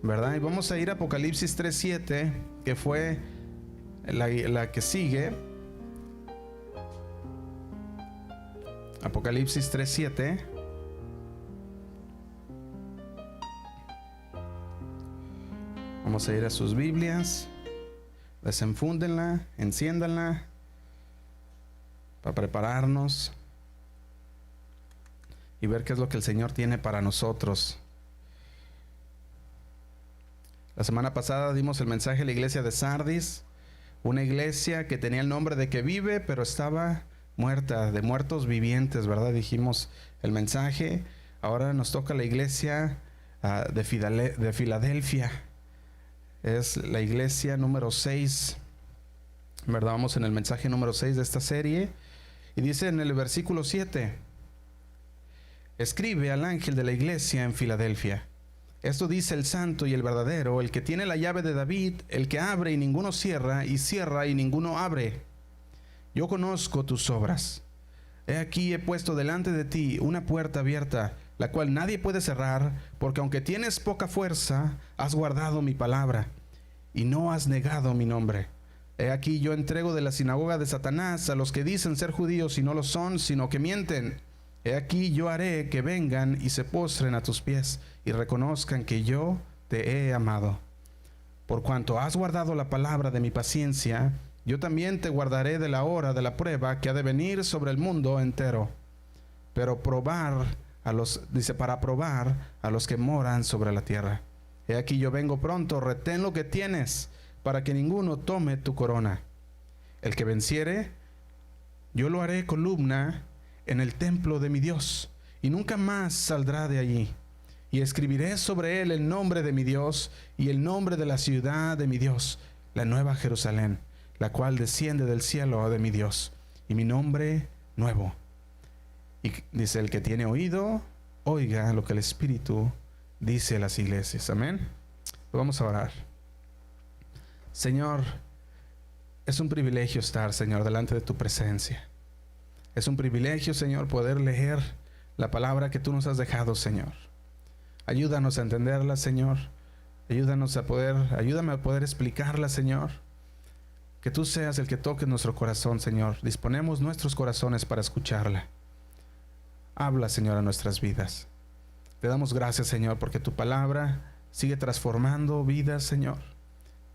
¿verdad? Y vamos a ir a Apocalipsis 3:7, que fue la que sigue. Apocalipsis 3:7. Vamos a ir a sus Biblias. Desenfúndenla, enciéndanla para prepararnos y ver qué es lo que el Señor tiene para nosotros. La semana pasada dimos el mensaje a la iglesia de Sardis, una iglesia que tenía el nombre de que vive, pero estaba muerta, de muertos vivientes, ¿verdad? Dijimos el mensaje. Ahora nos toca la iglesia de Filadelfia. Es la iglesia número 6, ¿verdad? Vamos en el mensaje número 6 de esta serie. Y dice en el versículo 7: escribe al ángel de la iglesia en Filadelfia. Esto dice el santo y el verdadero, el que tiene la llave de David, el que abre y ninguno cierra, y cierra y ninguno abre. Yo conozco tus obras. He aquí he puesto delante de ti una puerta abierta, la cual nadie puede cerrar, porque aunque tienes poca fuerza, has guardado mi palabra, y no has negado mi nombre. He aquí yo entrego de la sinagoga de Satanás a los que dicen ser judíos y no lo son, sino que mienten. He aquí yo haré que vengan y se postren a tus pies y reconozcan que yo te he amado. Por cuanto has guardado la palabra de mi paciencia, yo también te guardaré de la hora de la prueba que ha de venir sobre el mundo entero. Pero para probar a los que moran sobre la tierra. He aquí yo vengo pronto, retén lo que tienes, para que ninguno tome tu corona. El que venciere, yo lo haré columna en el templo de mi Dios, y nunca más saldrá de allí. Y escribiré sobre él el nombre de mi Dios y el nombre de la ciudad de mi Dios, la nueva Jerusalén, la cual desciende del cielo de mi Dios, y mi nombre nuevo. Y dice: el que tiene oído, oiga lo que el Espíritu dice a las iglesias. Amén. Vamos a orar. Señor, es un privilegio estar, Señor, delante de tu presencia. Es un privilegio, Señor, poder leer la palabra que tú nos has dejado, Señor. Ayúdanos a entenderla, Señor. Ayúdame a poder explicarla, Señor. Que tú seas el que toque nuestro corazón, Señor. Disponemos nuestros corazones para escucharla. Habla, Señor, a nuestras vidas. Te damos gracias, Señor, porque tu palabra sigue transformando vidas, Señor.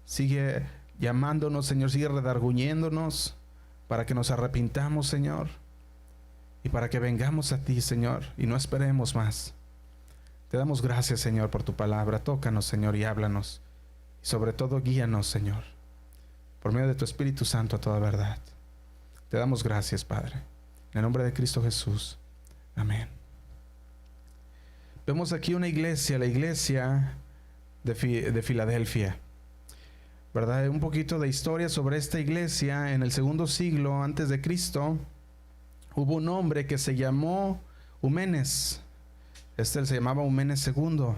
Sigue llamándonos, Señor, sigue redarguyéndonos para que nos arrepintamos, Señor. Y para que vengamos a ti, Señor, y no esperemos más. Te damos gracias, Señor, por tu palabra. Tócanos, Señor, y háblanos. Y sobre todo, guíanos, Señor, por medio de tu Espíritu Santo a toda verdad. Te damos gracias, Padre. En el nombre de Cristo Jesús. Amén. Vemos aquí una iglesia, la iglesia de Filadelfia, ¿verdad? Un poquito de historia sobre esta iglesia. En el 2 siglo antes de Cristo hubo un hombre que se llamó Eumenes. Se llamaba Eumenes II,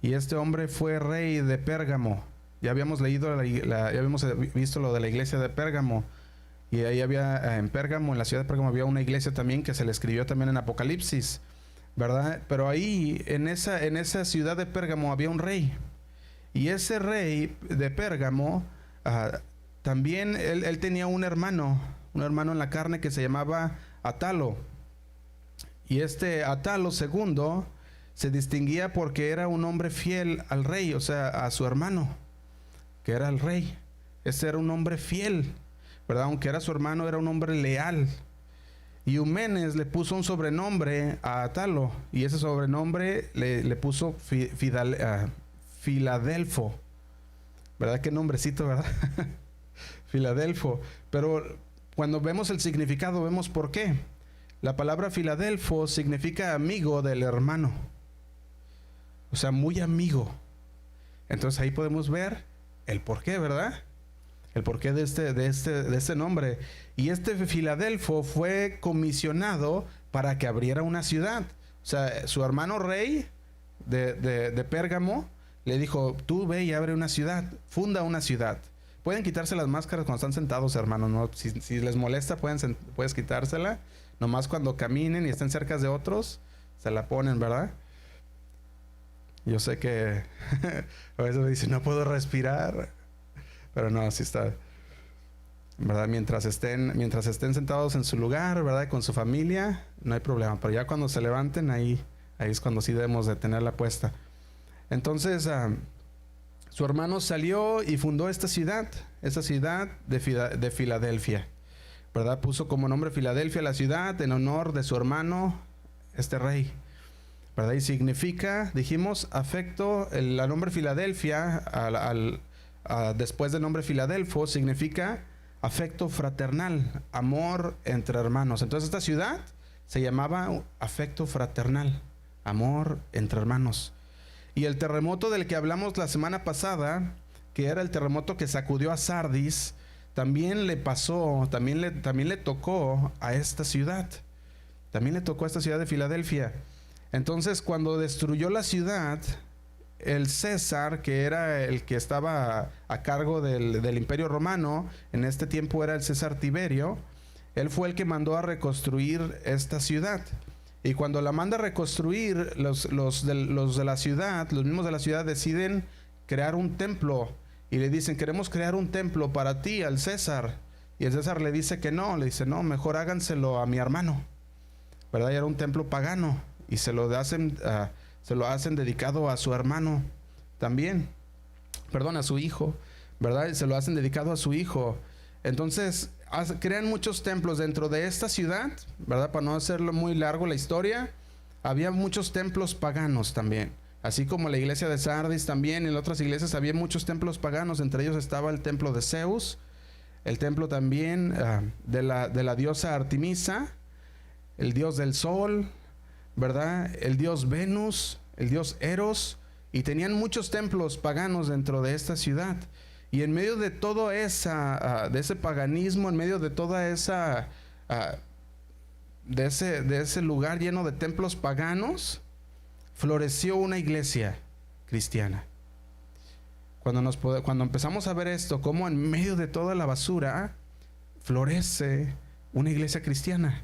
y este hombre fue rey de Pérgamo. Ya habíamos leído, ya habíamos visto lo de la iglesia de Pérgamo, y ahí había en Pérgamo, en la ciudad de Pérgamo, había una iglesia también que se le escribió también en Apocalipsis, ¿verdad? Pero ahí en esa ciudad de Pérgamo había un rey, y ese rey de Pérgamo también él tenía un hermano en la carne que se llamaba Atalo. Y este Atalo II se distinguía porque era un hombre fiel al rey, o sea, a su hermano, que era el rey. Ese era un hombre fiel, ¿verdad? Aunque era su hermano, era un hombre leal. Y Eumenes le puso un sobrenombre a Atalo, y ese sobrenombre le puso Filadelfo. ¿Verdad? Qué nombrecito, ¿verdad? Filadelfo. Pero cuando vemos el significado, vemos por qué. La palabra Filadelfo significa amigo del hermano. O sea, muy amigo. Entonces ahí podemos ver el porqué, ¿verdad? El porqué de este nombre. Y este Filadelfo fue comisionado para que abriera una ciudad. O sea, su hermano rey de Pérgamo le dijo: tú ve y abre una ciudad, funda una ciudad. Pueden quitarse las máscaras cuando están sentados, hermanos, ¿no? Si les molesta, puedes quitársela. Nomás cuando caminen y estén cerca de otros, se la ponen, ¿verdad? Yo sé que a veces me dicen, no puedo respirar, pero no, así está, ¿verdad? Mientras estén sentados en su lugar, ¿verdad? Con su familia, no hay problema. Pero ya cuando se levanten, ahí es cuando sí debemos de tenerla puesta. Entonces, su hermano salió y fundó esta ciudad de Filadelfia, ¿verdad? Puso como nombre Filadelfia la ciudad en honor de su hermano, este rey, ¿verdad? Y significa, dijimos, afecto. El nombre Filadelfia, después del nombre Filadelfo, significa afecto fraternal, amor entre hermanos. Entonces esta ciudad se llamaba afecto fraternal, amor entre hermanos. Y el terremoto del que hablamos la semana pasada, que era el terremoto que sacudió a Sardis, también le tocó a esta ciudad. También le tocó a esta ciudad de Filadelfia. Entonces, cuando destruyó la ciudad, el César, que era el que estaba a cargo del Imperio Romano, en este tiempo era el César Tiberio, él fue el que mandó a reconstruir esta ciudad. Y cuando la manda a reconstruir, los de la ciudad, los mismos de la ciudad, deciden crear un templo. Y le dicen, queremos crear un templo para ti, al César. Y el César le dice que no, le dice, no, mejor háganselo a mi hermano, ¿verdad? Y era un templo pagano. Y se lo hacen dedicado a su hermano también. Perdón, a su hijo, ¿verdad? Y se lo hacen dedicado a su hijo. Entonces, crean muchos templos dentro de esta ciudad, ¿verdad? Para no hacerlo muy largo la historia, había muchos templos paganos también. Así como la iglesia de Sardis también, en otras iglesias había muchos templos paganos. Entre ellos estaba el templo de Zeus, el templo también de la diosa Artemisa, el dios del sol, ¿verdad? El dios Venus, el dios Eros, y tenían muchos templos paganos dentro de esta ciudad. Y en medio de todo de ese paganismo, en medio de toda esa de ese lugar lleno de templos paganos, floreció una iglesia cristiana. Cuando empezamos a ver esto, cómo en medio de toda la basura florece una iglesia cristiana.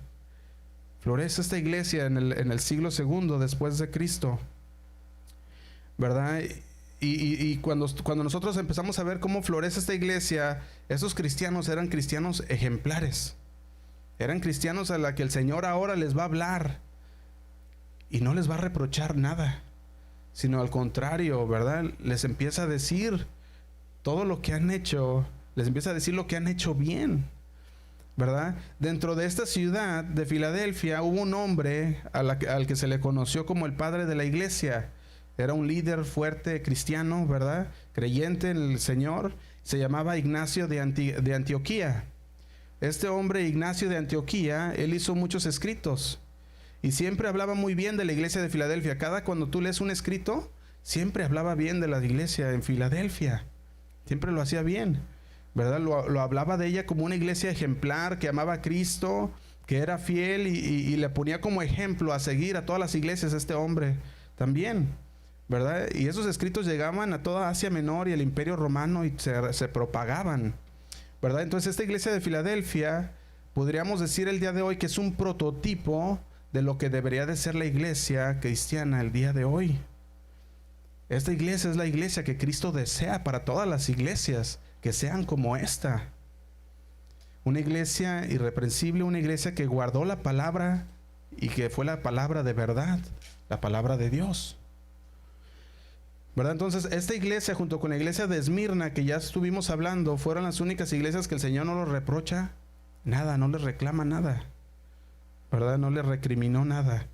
Florece esta iglesia en el siglo II después de Cristo, ¿verdad? Y cuando nosotros empezamos a ver cómo florece esta iglesia, esos cristianos eran cristianos ejemplares. Eran cristianos a la que el Señor ahora les va a hablar y no les va a reprochar nada, sino al contrario, ¿verdad? Les empieza a decir todo lo que han hecho, les empieza a decir lo que han hecho bien, ¿verdad? Dentro de esta ciudad de Filadelfia hubo un hombre al que se le conoció como el padre de la iglesia. Era un líder fuerte cristiano, ¿verdad? Creyente en el Señor. Se llamaba Ignacio de Antioquía. Este hombre, Ignacio de Antioquía, él hizo muchos escritos y siempre hablaba muy bien de la iglesia de Filadelfia. Cuando tú lees un escrito, siempre hablaba bien de la iglesia en Filadelfia. Siempre lo hacía bien, ¿verdad? Lo hablaba de ella como una iglesia ejemplar, que amaba a Cristo, que era fiel y le ponía como ejemplo a seguir a todas las iglesias este hombre también, ¿verdad? Y esos escritos llegaban a toda Asia Menor y el Imperio Romano y se propagaban, ¿verdad? Entonces esta iglesia de Filadelfia, podríamos decir el día de hoy que es un prototipo de lo que debería de ser la iglesia cristiana el día de hoy. Esta iglesia es la iglesia que Cristo desea para todas las iglesias, que sean como esta. Una iglesia irreprensible, una iglesia que guardó la palabra y que fue la palabra de verdad, la palabra de Dios, ¿verdad? Entonces esta iglesia junto con la iglesia de Esmirna, que ya estuvimos hablando, fueron las únicas iglesias que el Señor no los reprocha nada, no les reclama nada, ¿verdad? No les recriminó nada,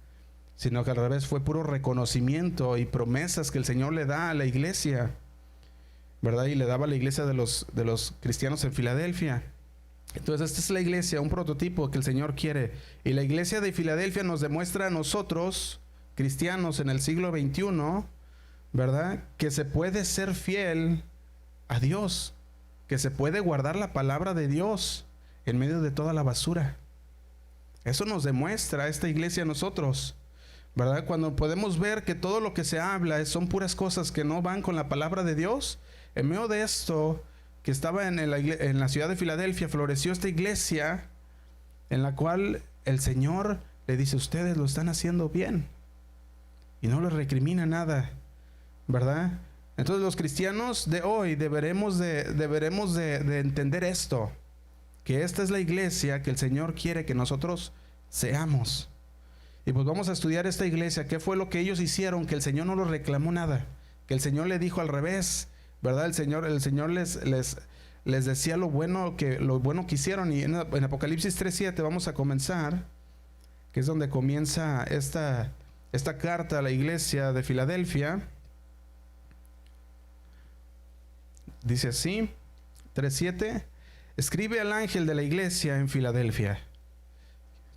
sino que al revés fue puro reconocimiento y promesas que el Señor le da a la iglesia, ¿verdad? Y le daba a la iglesia de los cristianos en Filadelfia. Entonces esta es la iglesia, un prototipo que el Señor quiere. Y la iglesia de Filadelfia nos demuestra a nosotros, cristianos en el siglo XXI, ¿verdad? Que se puede ser fiel a Dios, que se puede guardar la palabra de Dios en medio de toda la basura. Eso nos demuestra esta iglesia a nosotros, ¿verdad? Cuando podemos ver que todo lo que se habla son puras cosas que no van con la palabra de Dios. En medio de esto que estaba en la ciudad de Filadelfia, floreció esta iglesia en la cual el Señor le dice: ustedes lo están haciendo bien, y no les recrimina nada, ¿verdad? Entonces los cristianos de hoy deberemos de entender esto, que esta es la iglesia que el Señor quiere que nosotros seamos. Y pues vamos a estudiar esta iglesia, qué fue lo que ellos hicieron, que el Señor no los reclamó nada, que el Señor le dijo al revés, ¿verdad? El Señor les decía lo bueno que hicieron. Y en Apocalipsis 3:7 vamos a comenzar, que es donde comienza esta carta a la iglesia de Filadelfia. Dice así, 3:7: escribe al ángel de la iglesia en Filadelfia.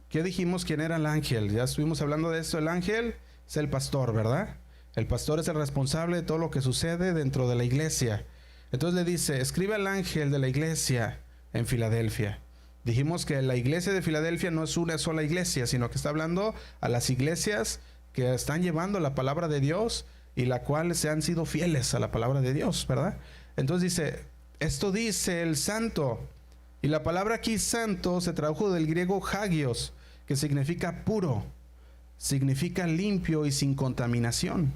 ¿Qué dijimos? ¿Quién era el ángel? Ya estuvimos hablando de esto. El ángel es el pastor, ¿verdad? El pastor es el responsable de todo lo que sucede dentro de la iglesia. Entonces le dice, escribe al ángel de la iglesia en Filadelfia. Dijimos que la iglesia de Filadelfia no es una sola iglesia, sino que está hablando a las iglesias que están llevando la palabra de Dios y la cual se han sido fieles a la palabra de Dios, ¿verdad? Entonces dice, esto dice el santo. Y la palabra aquí santo se tradujo del griego hagios, que significa puro, significa limpio y sin contaminación.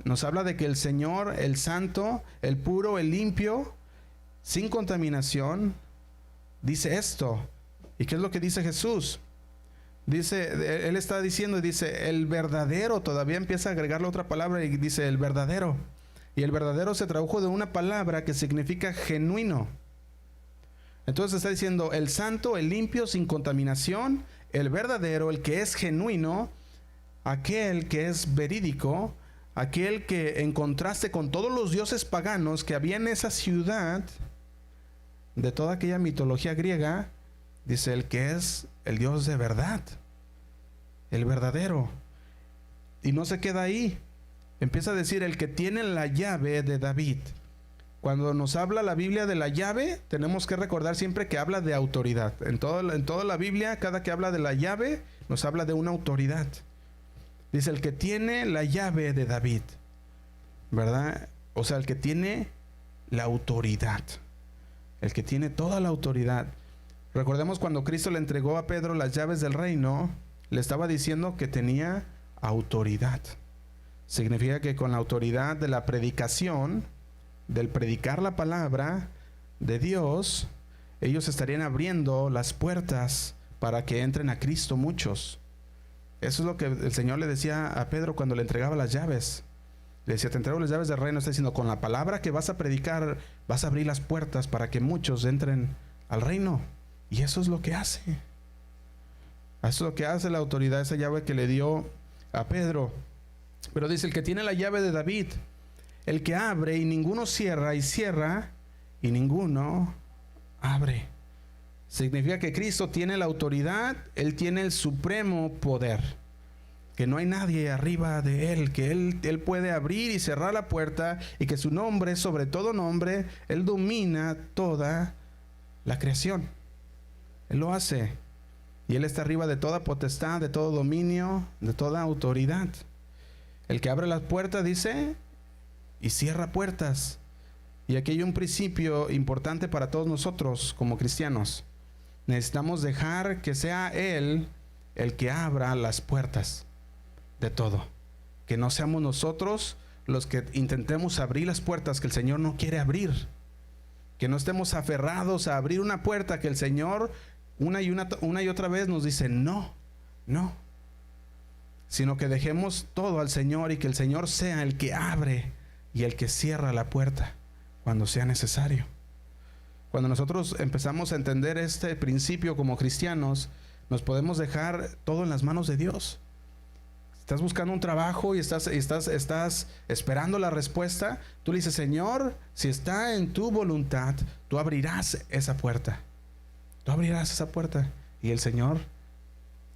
Nos habla de que el Señor, el santo, el puro, el limpio, sin contaminación, dice esto. ¿Y qué es lo que dice Jesús? Dice, Él está diciendo, dice, el verdadero, todavía empieza a agregarle otra palabra y dice el verdadero. Y el verdadero se tradujo de una palabra que significa genuino. Entonces está diciendo el santo, el limpio, sin contaminación, el verdadero, el que es genuino, aquel que es verídico, aquel que en contraste con todos los dioses paganos que había en esa ciudad, de toda aquella mitología griega, dice el que es el Dios de verdad, el verdadero. Y no se queda ahí. Empieza a decir el que tiene la llave de David. Cuando nos habla la Biblia de la llave, tenemos que recordar siempre que habla de autoridad. En toda la Biblia, cada que habla de la llave, nos habla de una autoridad. Dice el que tiene la llave de David, ¿verdad? O sea, el que tiene la autoridad, el que tiene toda la autoridad. Recordemos cuando Cristo le entregó a Pedro las llaves del reino, le estaba diciendo que tenía autoridad. Significa que con la autoridad de la predicación, del predicar la palabra de Dios, ellos estarían abriendo las puertas para que entren a Cristo muchos. Eso es lo que el Señor le decía a Pedro cuando le entregaba las llaves. Le decía, te entrego las llaves del reino. Está diciendo, con la palabra que vas a predicar, vas a abrir las puertas para que muchos entren al reino. Y eso es lo que hace. Eso es lo que hace la autoridad, esa llave que le dio a Pedro. Pero dice, el que tiene la llave de David, el que abre y ninguno cierra, y cierra y ninguno abre. Significa que Cristo tiene la autoridad, Él tiene el supremo poder, que no hay nadie arriba de Él, que Él puede abrir y cerrar la puerta, y que su nombre, sobre todo nombre, Él domina toda la creación. Él lo hace, y Él está arriba de toda potestad, de todo dominio, de toda autoridad. El que abre las puertas, dice, y cierra puertas. Y aquí hay un principio importante para todos nosotros como cristianos. Necesitamos dejar que sea Él el que abra las puertas de todo. Que no seamos nosotros los que intentemos abrir las puertas que el Señor no quiere abrir. Que no estemos aferrados a abrir una puerta que el Señor una y otra vez nos dice no, no. Sino que dejemos todo al Señor y que el Señor sea el que abre y el que cierra la puerta cuando sea necesario. Cuando nosotros empezamos a entender este principio como cristianos, nos podemos dejar todo en las manos de Dios. Estás buscando un trabajo y estás esperando la respuesta, tú le dices, Señor, si está en tu voluntad, tú abrirás esa puerta. Tú abrirás esa puerta y el Señor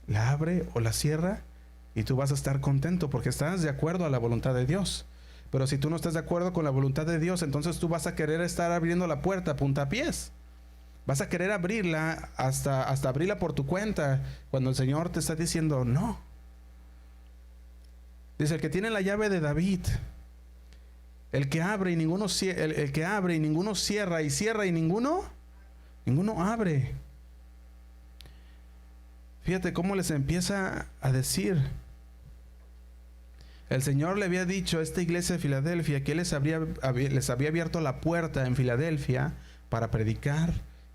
la abre o la cierra y tú vas a estar contento porque estás de acuerdo a la voluntad de Dios. Pero si tú no estás de acuerdo con la voluntad de Dios, entonces tú vas a querer estar abriendo la puerta a puntapiés. Vas a querer abrirla hasta abrirla por tu cuenta, cuando el Señor te está diciendo no. Dice, el que tiene la llave de David, el que abre y ninguno cierra, el que abre y ninguno cierra, y cierra y ninguno abre. Fíjate cómo les empieza a decir. El Señor le había dicho a esta iglesia de Filadelfia que Él les había abierto la puerta en Filadelfia para predicar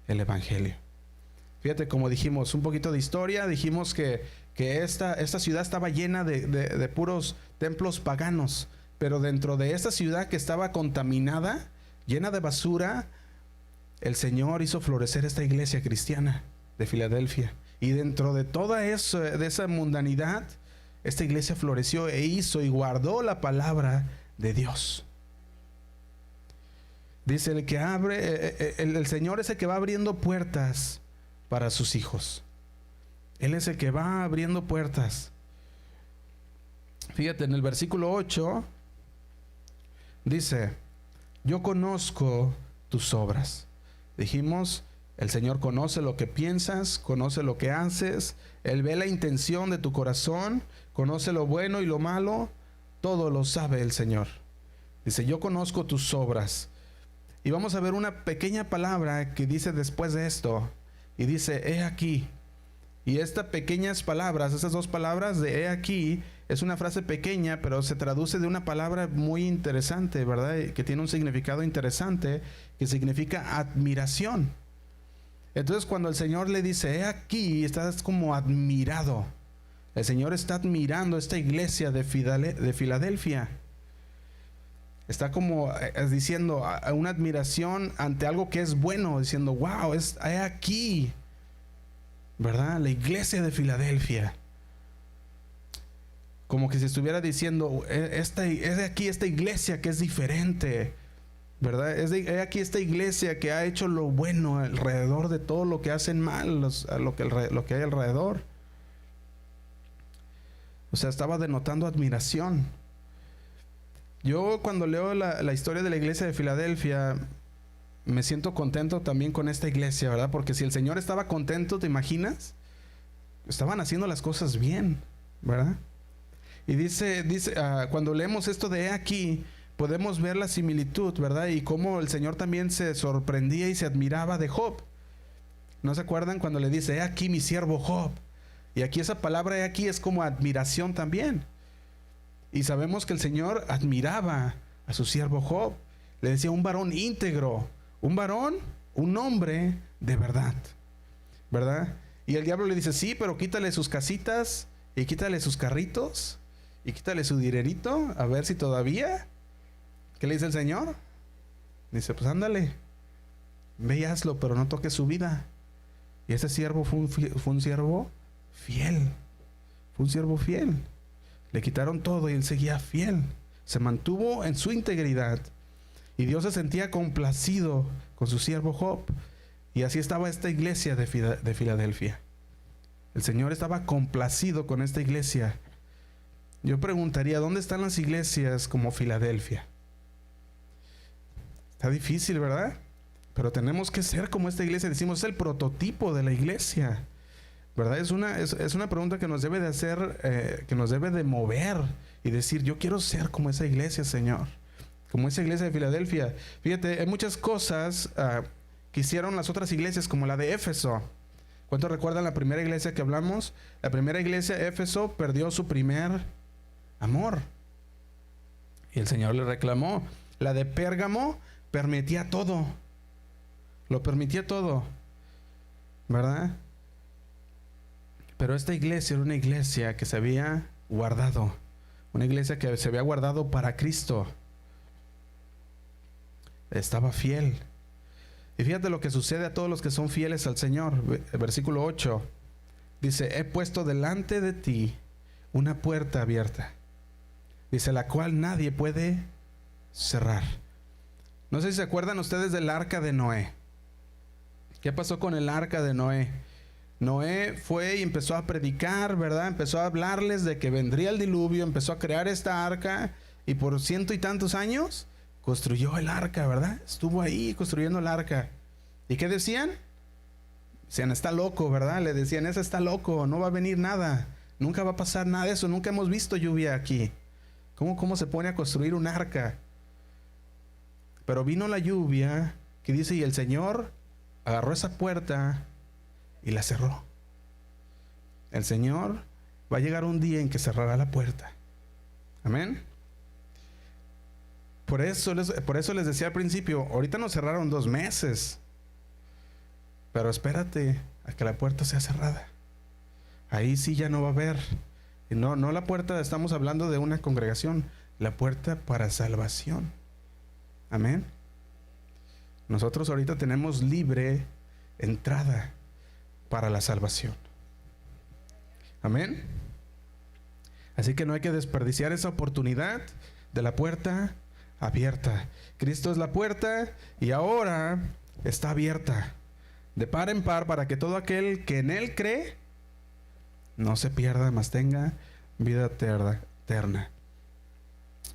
el Evangelio. Fíjate, como dijimos, un poquito de historia, dijimos que esta ciudad estaba llena de puros templos paganos, pero dentro de esta ciudad que estaba contaminada, llena de basura, el Señor hizo florecer esta iglesia cristiana de Filadelfia. Y dentro de toda eso, de esa mundanidad, esta iglesia floreció e hizo y guardó la palabra de Dios. Dice el que abre, el Señor es el que va abriendo puertas para sus hijos. Él es el que va abriendo puertas. Fíjate, en el versículo 8 dice: yo conozco tus obras. Dijimos, el Señor conoce lo que piensas, conoce lo que haces. Él ve la intención de tu corazón, conoce lo bueno y lo malo. Todo lo sabe el Señor. Dice: yo conozco tus obras. Y vamos a ver una pequeña palabra que dice después de esto. Y dice: he aquí. Y estas pequeñas palabras, esas dos palabras de he aquí, es una frase pequeña, pero se traduce de una palabra muy interesante, ¿verdad? Que tiene un significado interesante, que significa admiración. Entonces, cuando el Señor le dice he aquí, estás como admirado. El Señor está admirando esta iglesia de Filadelfia. Está como diciendo una admiración ante algo que es bueno, diciendo: wow, he aquí, ¿verdad? La iglesia de Filadelfia. Como que se estuviera diciendo: es de aquí esta iglesia que es diferente, ¿verdad? Es de aquí esta iglesia que ha hecho lo bueno alrededor de todo lo que hacen mal, lo que hay alrededor. O sea, estaba denotando admiración. Yo cuando leo la historia de la iglesia de Filadelfia, me siento contento también con esta iglesia, ¿verdad? Porque si el Señor estaba contento, ¿te imaginas? Estaban haciendo las cosas bien, ¿verdad? Y dice cuando leemos esto de he aquí, podemos ver la similitud, ¿verdad? Y cómo el Señor también se sorprendía y se admiraba de Job. ¿No se acuerdan cuando le dice: he aquí mi siervo Job? Y aquí esa palabra he aquí es como admiración también. Y sabemos que el Señor admiraba a su siervo Job. Le decía: un varón íntegro, un varón, un hombre de verdad, ¿verdad? Y el diablo le dice: sí, pero quítale sus casitas y quítale sus carritos y quítale su dinerito, a ver si todavía. ¿Qué le dice el Señor? Dice: pues ándale, ve y hazlo, pero no toques su vida. Y ese siervo fue un siervo fiel. Fue un siervo fiel. Le quitaron todo y él seguía fiel. Se mantuvo en su integridad. Y Dios se sentía complacido con su siervo Job. Y así estaba esta iglesia de Filadelfia. El Señor estaba complacido con esta iglesia. Yo preguntaría: ¿dónde están las iglesias como Filadelfia? Está difícil, ¿verdad? Pero tenemos que ser como esta iglesia. Decimos, es el prototipo de la iglesia, ¿verdad? Es una pregunta que nos debe de hacer, que nos debe de mover y decir: yo quiero ser como esa iglesia, Señor, como esa iglesia de Filadelfia. Fíjate, hay muchas cosas que hicieron las otras iglesias, como la de Éfeso. ¿Cuántos recuerdan la primera iglesia que hablamos? La primera iglesia, Éfeso, perdió su primer amor y el Señor le reclamó. La de Pérgamo permitía todo, lo permitía todo, ¿verdad? Pero esta iglesia era una iglesia que se había guardado, una iglesia que se había guardado para Cristo. Estaba fiel. Y fíjate lo que sucede a todos los que son fieles al Señor. Versículo 8 dice: he puesto delante de ti una puerta abierta, dice, la cual nadie puede cerrar. No sé si se acuerdan ustedes del arca de Noé. ¿Qué pasó con el arca de Noé? Noé fue y empezó a predicar, ¿verdad? Empezó a hablarles de que vendría el diluvio, empezó a crear esta arca y por 100 y tantos años construyó el arca, ¿verdad? Estuvo ahí construyendo el arca. ¿Y qué decían? Decían: está loco, ¿verdad? Le decían: ese está loco, no va a venir nada, nunca va a pasar nada de eso, nunca hemos visto lluvia aquí. ¿Cómo se pone a construir un arca? Pero vino la lluvia, que dice, y el Señor agarró esa puerta y la cerró. El Señor va a llegar un día en que cerrará la puerta. Amén. Por eso les decía al principio, ahorita nos cerraron 2 meses, pero espérate a que la puerta sea cerrada. Ahí sí ya no va a haber. Y no la puerta, estamos hablando de una congregación, la puerta para salvación. Amén. Nosotros ahorita tenemos libre entrada para la salvación. Amén. Así que no hay que desperdiciar esa oportunidad de la puerta abierta. Cristo es la puerta y ahora está abierta de par en par para que todo aquel que en Él cree no se pierda, mas tenga vida eterna.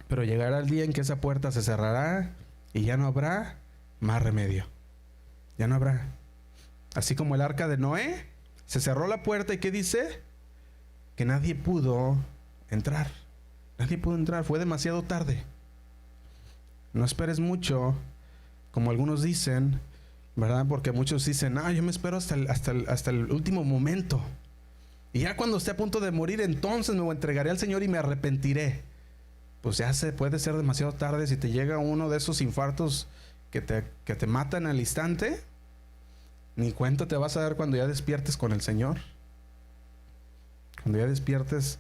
Pero llegará el día en que esa puerta se cerrará y ya no habrá más remedio. Ya no habrá. Así como el arca de Noé, se cerró la puerta y ¿qué dice? Que nadie pudo entrar. Nadie pudo entrar, fue demasiado tarde. No esperes mucho, como algunos dicen, ¿verdad? Porque muchos dicen, yo me espero hasta el último momento. Y ya cuando esté a punto de morir, entonces me entregaré al Señor y me arrepentiré. Pues ya puede ser demasiado tarde. Si te llega uno de esos infartos que te matan al instante, ni cuenta te vas a dar cuando ya despiertes con el Señor. Cuando ya despiertes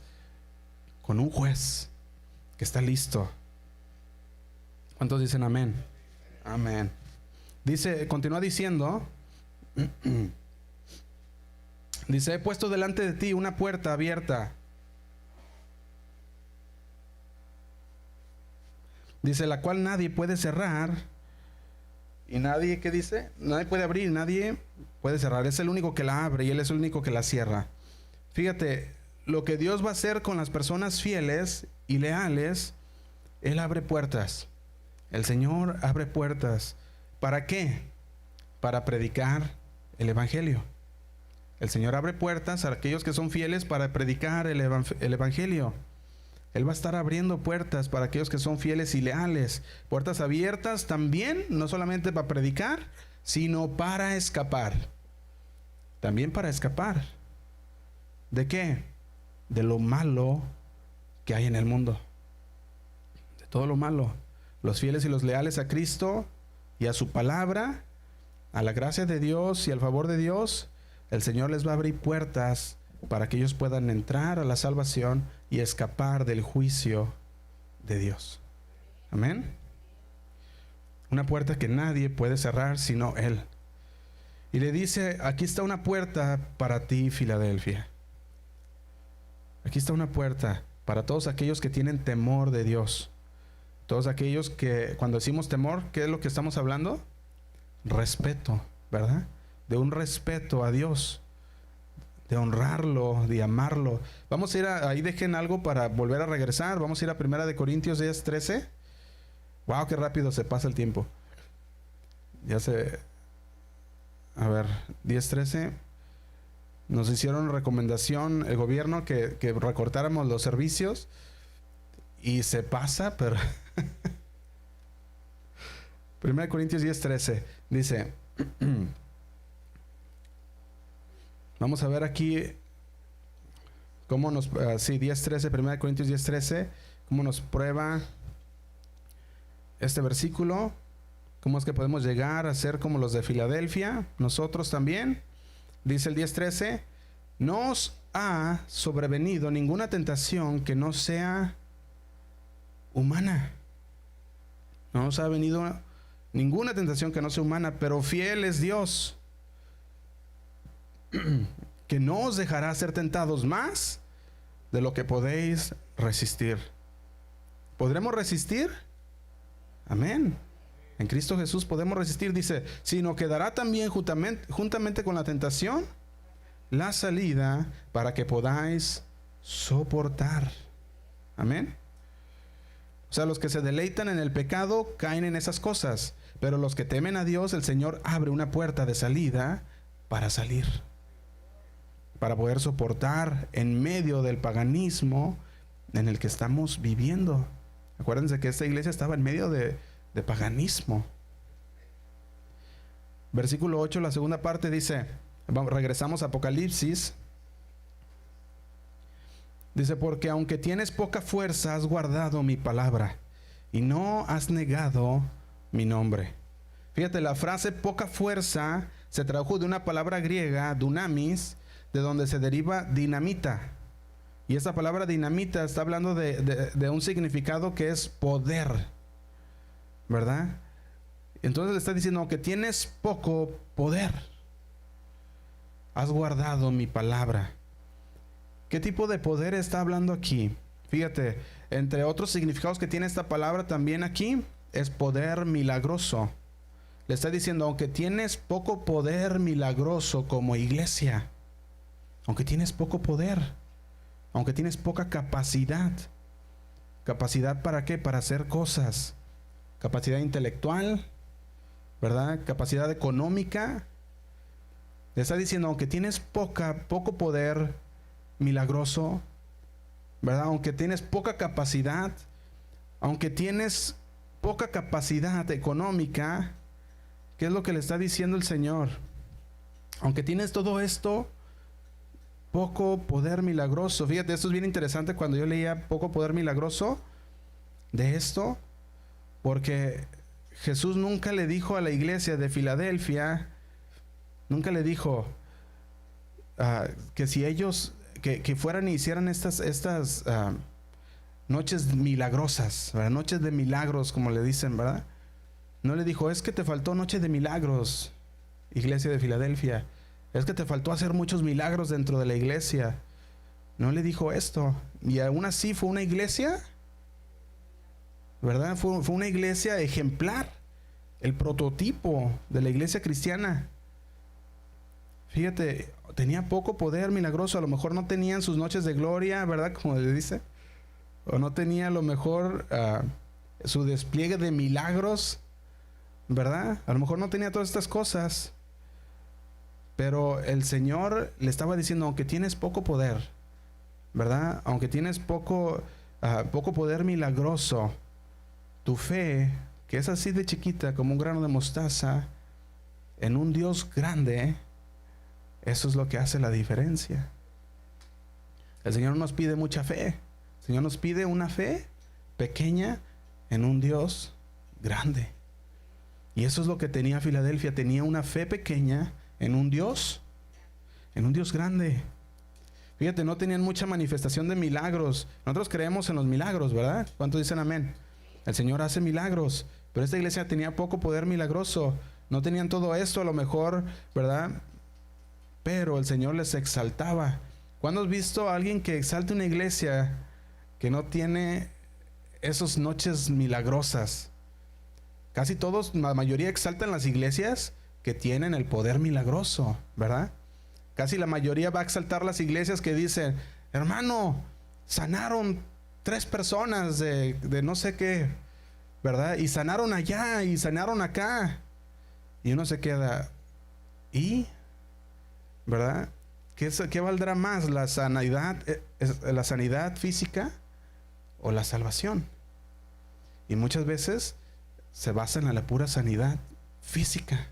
con un juez que está listo. ¿Cuántos dicen amén? Amén. Continúa diciendo, dice, he puesto delante de ti una puerta abierta. Dice, la cual nadie puede cerrar. Y nadie, ¿qué dice? Nadie puede abrir, nadie puede cerrar. Es el único que la abre y Él es el único que la cierra. Fíjate, lo que Dios va a hacer con las personas fieles y leales, Él abre puertas. El Señor abre puertas. ¿Para qué? Para predicar el Evangelio. El Señor abre puertas a aquellos que son fieles para predicar el Evangelio. Él va a estar abriendo puertas para aquellos que son fieles y leales. Puertas abiertas también, no solamente para predicar, sino para escapar. También para escapar. ¿De qué? De lo malo que hay en el mundo. De todo lo malo. Los fieles y los leales a Cristo y a su palabra, a la gracia de Dios y al favor de Dios, el Señor les va a abrir puertas para que ellos puedan entrar a la salvación y escapar del juicio de Dios. Amén. Una puerta que nadie puede cerrar sino Él. Y le dice, aquí está una puerta para ti, Filadelfia. Aquí está una puerta para todos aquellos que tienen temor de Dios. Todos aquellos que, cuando decimos temor, ¿qué es lo que estamos hablando? Respeto, ¿verdad? De un respeto a Dios, de honrarlo, de amarlo. Vamos a ir ahí, dejen algo para volver a regresar. Vamos a ir a 1 Corintios 10:13. Wow, qué rápido se pasa el tiempo. A ver, 10:13. Nos hicieron recomendación el gobierno que recortáramos los servicios. Y se pasa, pero 1 Corintios 10:13 dice, vamos a ver aquí cómo nos, 10:13, 1 Corintios 10:13, cómo nos prueba este versículo, cómo es que podemos llegar a ser como los de Filadelfia, nosotros también. Dice el 10:13, no os ha sobrevenido ninguna tentación que no sea humana. No nos ha venido ninguna tentación que no sea humana, pero fiel es Dios, que no os dejará ser tentados más de lo que podéis resistir. ¿Podremos resistir? Amén. En Cristo Jesús podemos resistir. Dice, sino que dará también juntamente con la tentación la salida para que podáis soportar. Amén. O sea, los que se deleitan en el pecado caen en esas cosas, pero los que temen a Dios, el Señor abre una puerta de salida para salir, para poder soportar en medio del paganismo en el que estamos viviendo. Acuérdense que esta iglesia estaba en medio de paganismo. Versículo 8, la segunda parte dice, regresamos a Apocalipsis. Dice, porque aunque tienes poca fuerza, has guardado mi palabra y no has negado mi nombre. Fíjate, la frase poca fuerza se tradujo de una palabra griega, dunamis, de donde se deriva dinamita. Y esa palabra dinamita está hablando de un significado que es poder, ¿verdad? Entonces le está diciendo, aunque tienes poco poder, has guardado mi palabra. ¿Qué tipo de poder está hablando aquí? Fíjate, entre otros significados que tiene esta palabra también aquí, es poder milagroso. Le está diciendo, aunque tienes poco poder milagroso como iglesia, aunque tienes poco poder, aunque tienes poca capacidad. ¿Capacidad para qué? Para hacer cosas. Capacidad intelectual, ¿verdad? Capacidad económica. Le está diciendo, aunque tienes poco poder milagroso, ¿verdad? Aunque tienes poca capacidad, aunque tienes poca capacidad económica, ¿qué es lo que le está diciendo el Señor? Aunque tienes todo esto, poco poder milagroso. Fíjate, esto es bien interesante cuando yo leía poco poder milagroso de esto, porque Jesús nunca le dijo a la iglesia de Filadelfia, nunca le dijo que si ellos que fueran y hicieran estas noches milagrosas, ¿verdad? Noches de milagros, como le dicen, ¿verdad? No le dijo, es que te faltó noche de milagros, iglesia de Filadelfia. Es que te faltó hacer muchos milagros dentro de la iglesia. No le dijo esto. Y aún así fue una iglesia, ¿verdad? Fue una iglesia ejemplar, el prototipo de la iglesia cristiana. Fíjate, tenía poco poder milagroso. A lo mejor no tenían sus noches de gloria, ¿verdad? Como le dice. O no tenía a lo mejor su despliegue de milagros, ¿verdad? A lo mejor no tenía todas estas cosas. Pero el Señor le estaba diciendo, aunque tienes poco poder, ¿verdad? Aunque tienes poco poder milagroso, tu fe, que es así de chiquita como un grano de mostaza, en un Dios grande, eso es lo que hace la diferencia. El Señor nos pide mucha fe. El Señor nos pide una fe pequeña en un Dios grande. Y eso es lo que tenía Filadelfia. Tenía una fe pequeña en un Dios grande. Fíjate, no tenían mucha manifestación de milagros. Nosotros creemos en los milagros, ¿verdad? ¿Cuántos dicen amén? El Señor hace milagros, pero esta iglesia tenía poco poder milagroso. No tenían todo esto a lo mejor, ¿verdad? Pero el Señor les exaltaba. ¿Cuándo has visto a alguien que exalte una iglesia que no tiene esas noches milagrosas? Casi todos, la mayoría exaltan las iglesias que tienen el poder milagroso, ¿verdad? Casi la mayoría va a exaltar las iglesias que dicen, hermano, sanaron 3 personas de no sé qué, ¿verdad? Y sanaron allá y sanaron acá. Y uno se queda, ¿y? ¿Verdad? ¿Qué valdrá más, la sanidad física o la salvación? Y muchas veces se basan en la pura sanidad física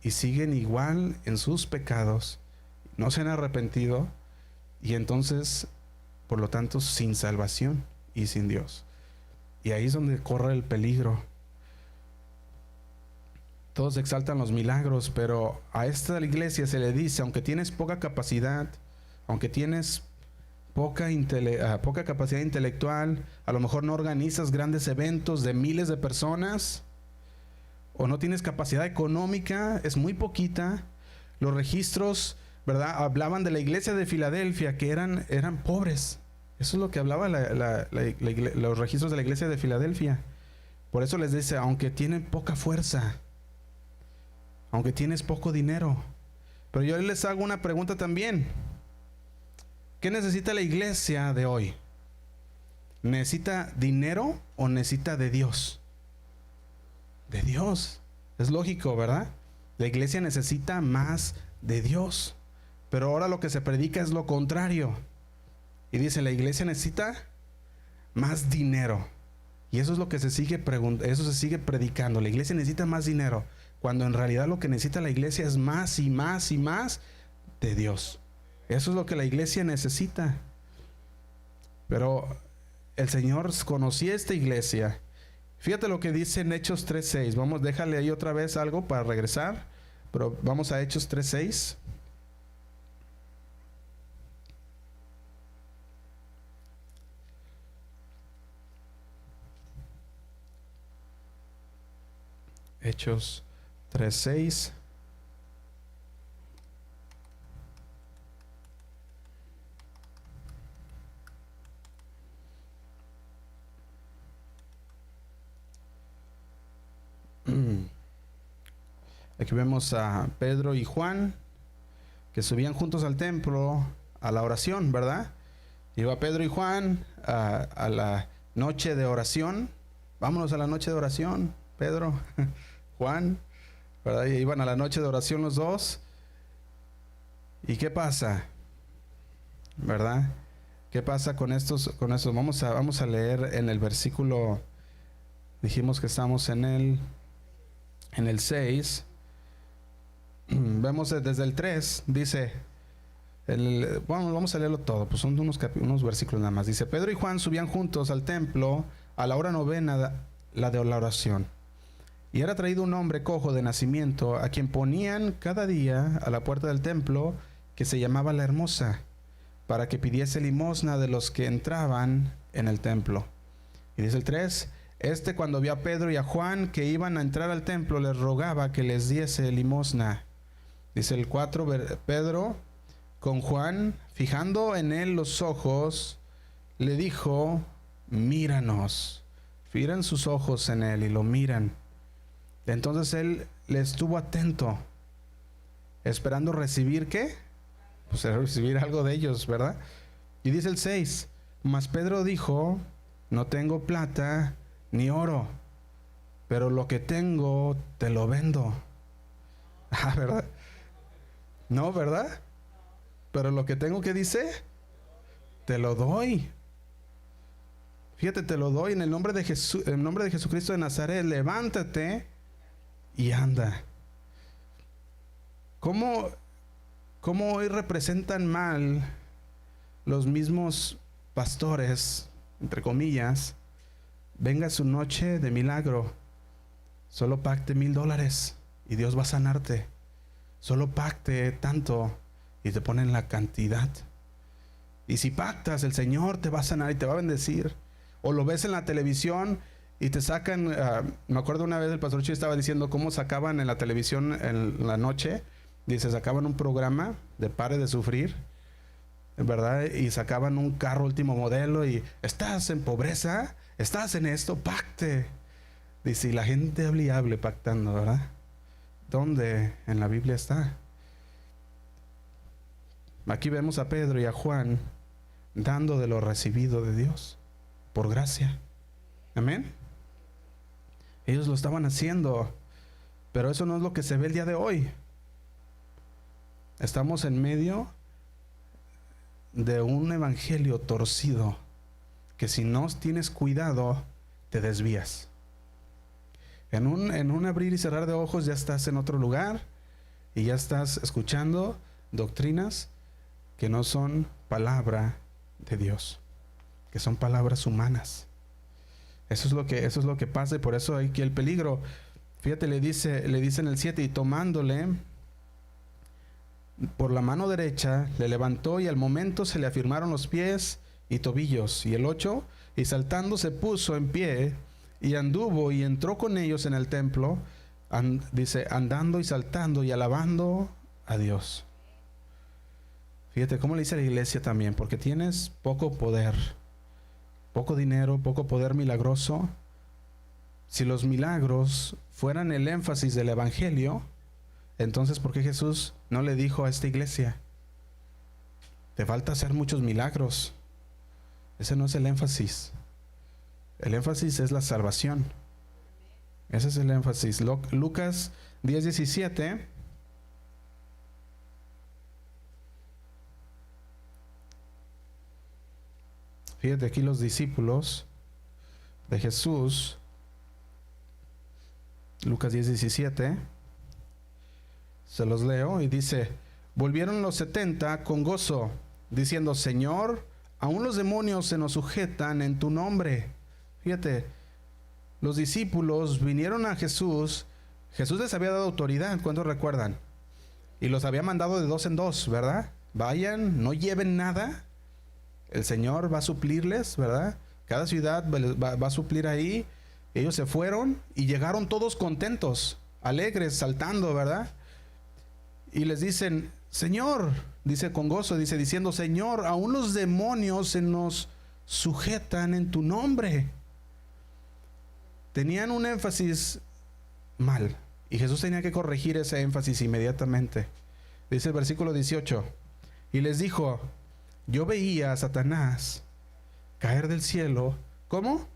y siguen igual en sus pecados, no se han arrepentido y entonces, por lo tanto, sin salvación y sin Dios. Y ahí es donde corre el peligro. Todos exaltan los milagros, pero a esta iglesia se le dice, aunque tienes poca capacidad, aunque tienes poca capacidad intelectual, a lo mejor no organizas grandes eventos de miles de personas, o no tienes capacidad económica, es muy poquita. Los registros, ¿verdad? Hablaban de la iglesia de Filadelfia, que eran pobres. Eso es lo que hablaba los registros de la iglesia de Filadelfia. Por eso les dice, aunque tienen poca fuerza, aunque tienes poco dinero. Pero yo les hago una pregunta también. ¿Qué necesita la iglesia de hoy? ¿Necesita dinero o necesita de Dios? De Dios. Es lógico, ¿verdad? La iglesia necesita más de Dios. Pero ahora lo que se predica es lo contrario. Y dice, la iglesia necesita más dinero. Y eso es lo que se sigue predicando. La iglesia necesita más dinero, cuando en realidad lo que necesita la iglesia es más y más y más de Dios. Eso es lo que la iglesia necesita. Pero el Señor conocía esta iglesia. Fíjate lo que dice en Hechos 3:6. Vamos, déjale ahí otra vez algo para regresar. Pero vamos a Hechos 3:6. Hechos 3:6. Aquí vemos a Pedro y Juan que subían juntos al templo a la oración, ¿verdad? Iba Pedro y Juan a la noche de oración. Vámonos a la noche de oración, Pedro, Juan, ¿verdad? Y iban a la noche de oración los dos. ¿Y qué pasa? ¿Verdad? ¿Qué pasa con estos? Vamos a leer en el versículo. Dijimos que estamos en el 6. Vemos desde el 3, dice, bueno, vamos a leerlo todo, pues son unos versículos nada más. Dice, Pedro y Juan subían juntos al templo a la hora novena, la de la oración. Y era traído un hombre cojo de nacimiento, a quien ponían cada día a la puerta del templo, que se llamaba La Hermosa, para que pidiese limosna de los que entraban en el templo. Y dice el 3, cuando vio a Pedro y a Juan que iban a entrar al templo, les rogaba que les diese limosna. Dice el 4, Pedro con Juan, fijando en él los ojos, le dijo, míranos. Fijan sus ojos en él y lo miran. Entonces él le estuvo atento, esperando recibir, ¿qué? Pues recibir algo de ellos, ¿verdad? Y dice el 6, mas Pedro dijo, no tengo plata ni oro, pero lo que tengo te lo vendo. Ah, ¿verdad? No, ¿verdad? Pero lo que tengo, ¿qué dice? Te lo doy. Fíjate, te lo doy en el nombre de Jesús, en el nombre de Jesucristo de Nazaret, levántate y anda. ¿Cómo hoy representan mal los mismos pastores, entre comillas? Venga su noche de milagro, solo pacte $1,000 y Dios va a sanarte. Solo pacte tanto y te ponen la cantidad. Y si pactas, el Señor te va a sanar y te va a bendecir. O lo ves en la televisión y te sacan, me acuerdo una vez el pastor Chuy estaba diciendo cómo sacaban en la televisión en la noche, dice, sacaban un programa de Pare de Sufrir, ¿verdad? Y sacaban un carro último modelo y estás en pobreza, estás en esto, pacte. Dice, y la gente hable y hable pactando, ¿verdad? ¿Dónde en la Biblia está? Aquí vemos a Pedro y a Juan dando de lo recibido de Dios por gracia. Amén. Ellos lo estaban haciendo, pero eso no es lo que se ve el día de hoy. Estamos en medio de un evangelio torcido que si no tienes cuidado te desvías. En un abrir y cerrar de ojos ya estás en otro lugar y ya estás escuchando doctrinas que no son palabra de Dios, que son palabras humanas. Eso es lo que pasa y por eso hay aquí el peligro. Fíjate, le dice en el 7, y tomándole por la mano derecha, le levantó y al momento se le afirmaron los pies y tobillos. Y el 8, y saltando se puso en pie y anduvo y entró con ellos en el templo, dice, andando y saltando y alabando a Dios. Fíjate cómo le dice a la iglesia también, porque tienes poco poder, poco dinero, poco poder milagroso. Si los milagros fueran el énfasis del evangelio, entonces ¿por qué Jesús no le dijo a esta iglesia, te falta hacer muchos milagros? Ese no es el énfasis. El énfasis es la salvación. Ese es el énfasis. Lucas 10:17. Fíjate aquí los discípulos de Jesús. Lucas 10:17. Se los leo y dice, volvieron los 70 con gozo, diciendo, Señor, aún los demonios se nos sujetan en tu nombre. Fíjate, los discípulos vinieron a Jesús. Jesús les había dado autoridad, ¿cuántos recuerdan? Y los había mandado de dos en dos, ¿verdad? Vayan, no lleven nada. El Señor va a suplirles, ¿verdad? Cada ciudad va a suplir ahí. Ellos se fueron y llegaron todos contentos, alegres, saltando, ¿verdad? Y les dicen, Señor, dice con gozo, dice diciendo, Señor, aún los demonios se nos sujetan en tu nombre. Tenían un énfasis mal y Jesús tenía que corregir ese énfasis inmediatamente. Dice el versículo 18, y les dijo, yo veía a Satanás caer del cielo, ¿cómo?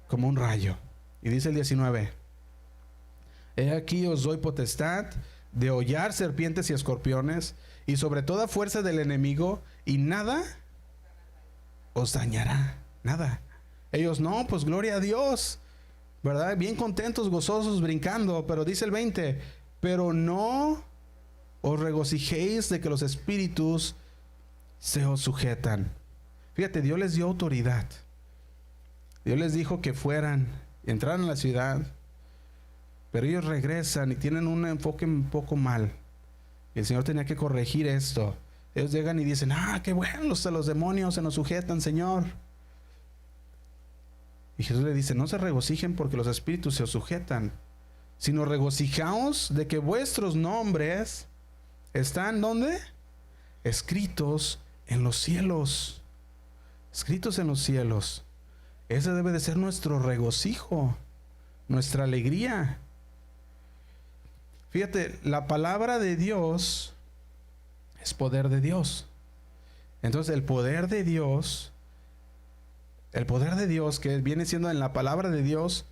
Como un rayo. Y dice el 19, he aquí os doy potestad de hollar serpientes y escorpiones y sobre toda fuerza del enemigo, y nada os dañará, nada. Ellos, no, pues gloria a Dios, ¿verdad? Bien contentos, gozosos, brincando. Pero dice el 20, pero no os regocijéis de que los espíritus se os sujetan. Fíjate, Dios les dio autoridad. Dios les dijo que fueran, entraran a la ciudad, pero ellos regresan y tienen un enfoque un poco mal. Y el Señor tenía que corregir esto. Ellos llegan y dicen, qué bueno, los demonios se nos sujetan, Señor. Y Jesús le dice, no se regocijen porque los espíritus se os sujetan, sino regocijaos de que vuestros nombres están, ¿dónde? Escritos en los cielos. Escritos en los cielos. Ese debe de ser nuestro regocijo, nuestra alegría. Fíjate, la palabra de Dios es poder de Dios. Entonces el poder de Dios que viene siendo en la palabra de Dios,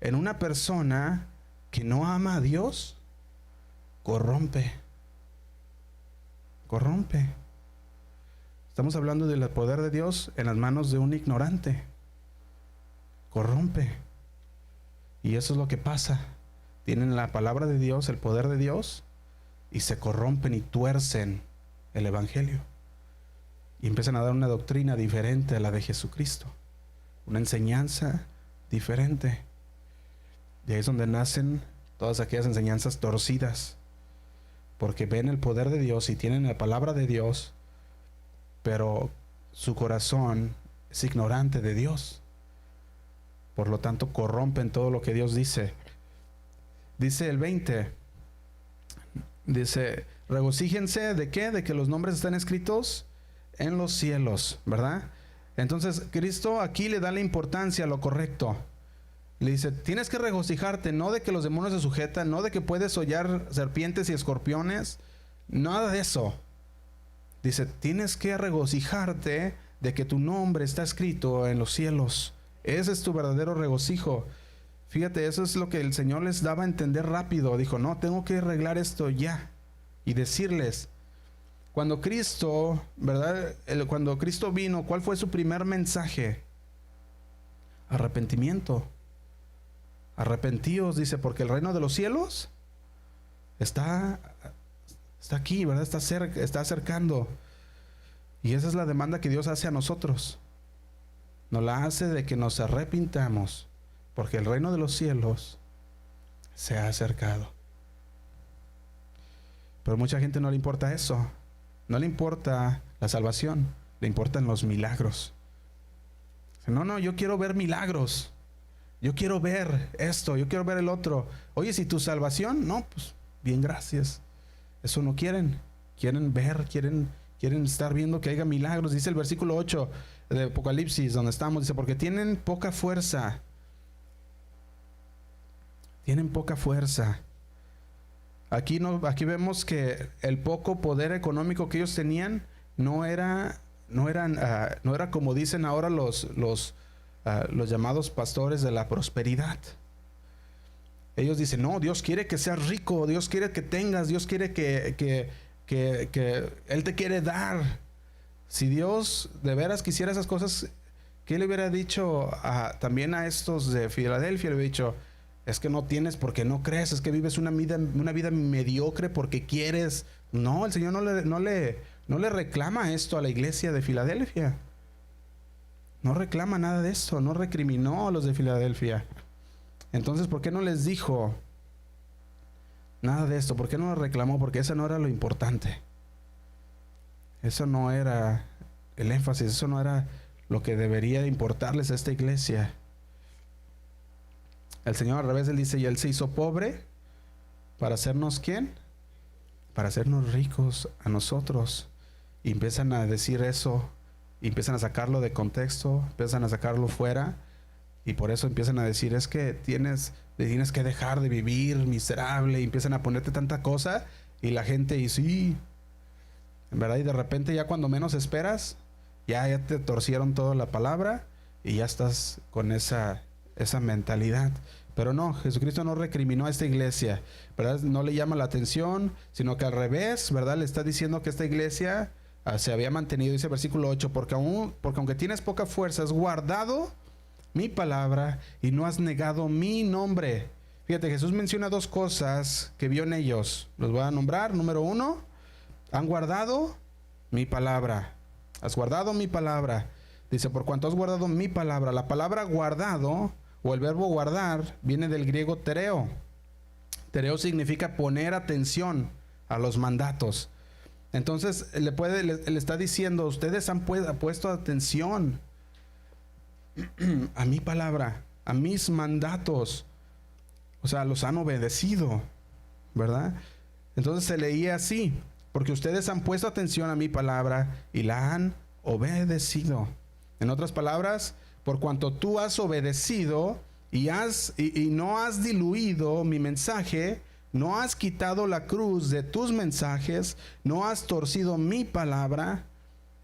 en una persona que no ama a Dios, corrompe. Estamos hablando del poder de Dios en las manos de un ignorante. Corrompe. Y eso es lo que pasa. Tienen la palabra de Dios, el poder de Dios, y se corrompen y tuercen el evangelio. Y empiezan a dar una doctrina diferente a la de Jesucristo. Una enseñanza diferente. Y ahí es donde nacen todas aquellas enseñanzas torcidas. Porque ven el poder de Dios y tienen la palabra de Dios, pero su corazón es ignorante de Dios. Por lo tanto, corrompen todo lo que Dios dice. Dice el 20. Dice, regocíjense ¿de qué? De que los nombres están escritos en los cielos, ¿verdad? Entonces, Cristo aquí le da la importancia a lo correcto. Le dice, tienes que regocijarte, no de que los demonios se sujetan, no de que puedes hollar serpientes y escorpiones, nada de eso. Dice, tienes que regocijarte de que tu nombre está escrito en los cielos. Ese es tu verdadero regocijo. Fíjate, eso es lo que el Señor les daba a entender rápido. Dijo, no, tengo que arreglar esto ya. Y decirles, cuando Cristo, ¿verdad? Cuando Cristo vino, ¿cuál fue su primer mensaje? Arrepentimiento. Arrepentíos, dice, porque el reino de los cielos está aquí, ¿verdad? Está cerca, está acercando. Y esa es la demanda que Dios hace a nosotros. Nos la hace de que nos arrepintamos, porque el reino de los cielos se ha acercado. Pero mucha gente no le importa eso. No le importa la salvación, le importan los milagros. No, yo quiero ver milagros. Yo quiero ver esto, yo quiero ver el otro. Oye, si tu salvación, no, pues bien, gracias. Eso no quieren. Quieren ver, quieren estar viendo que haya milagros. Dice el versículo 8 de Apocalipsis, donde estamos, dice, porque tienen poca fuerza. Tienen poca fuerza. Aquí vemos que el poco poder económico que ellos tenían no era como dicen ahora los llamados pastores de la prosperidad. Ellos dicen, no, Dios quiere que seas rico, Dios quiere que tengas, Dios quiere que Él te quiere dar. Si Dios de veras quisiera esas cosas, ¿qué le hubiera dicho también a estos de Filadelfia? Le hubiera dicho, es que no tienes porque no crees, es que vives una vida mediocre porque quieres. No, el Señor no le reclama esto a la iglesia de Filadelfia. No reclama nada de esto, no recriminó a los de Filadelfia. Entonces, ¿por qué no les dijo nada de esto? ¿Por qué no lo reclamó? Porque eso no era lo importante. Eso no era el énfasis, eso no era lo que debería importarles a esta iglesia. El Señor al revés, Él dice, y Él se hizo pobre para hacernos ¿quién? Para hacernos ricos a nosotros. Y empiezan a decir eso, y empiezan a sacarlo de contexto, empiezan a sacarlo fuera, y por eso empiezan a decir, es que tienes que dejar de vivir miserable, y empiezan a ponerte tanta cosa, y la gente, y sí, en verdad, y de repente ya cuando menos esperas, ya te torcieron toda la palabra, y ya estás con esa mentalidad. Pero no, Jesucristo no recriminó a esta iglesia, ¿verdad? No le llama la atención, sino que al revés, ¿verdad? Le está diciendo que esta iglesia se había mantenido, dice el versículo 8, porque aunque tienes poca fuerza, has guardado mi palabra y no has negado mi nombre. Fíjate, Jesús menciona dos cosas que vio en ellos. Los voy a nombrar. Número 1, han guardado mi palabra. Has guardado mi palabra. Dice, por cuanto has guardado mi palabra. La palabra guardado, o el verbo guardar, viene del griego tereo. Tereo significa poner atención a los mandatos. Entonces le está diciendo, ustedes han puesto atención a mi palabra, a mis mandatos. O sea, los han obedecido, ¿verdad? Entonces se leía así, porque ustedes han puesto atención a mi palabra y la han obedecido. En otras palabras, por cuanto tú has obedecido y no has diluido mi mensaje, no has quitado la cruz de tus mensajes, no has torcido mi palabra,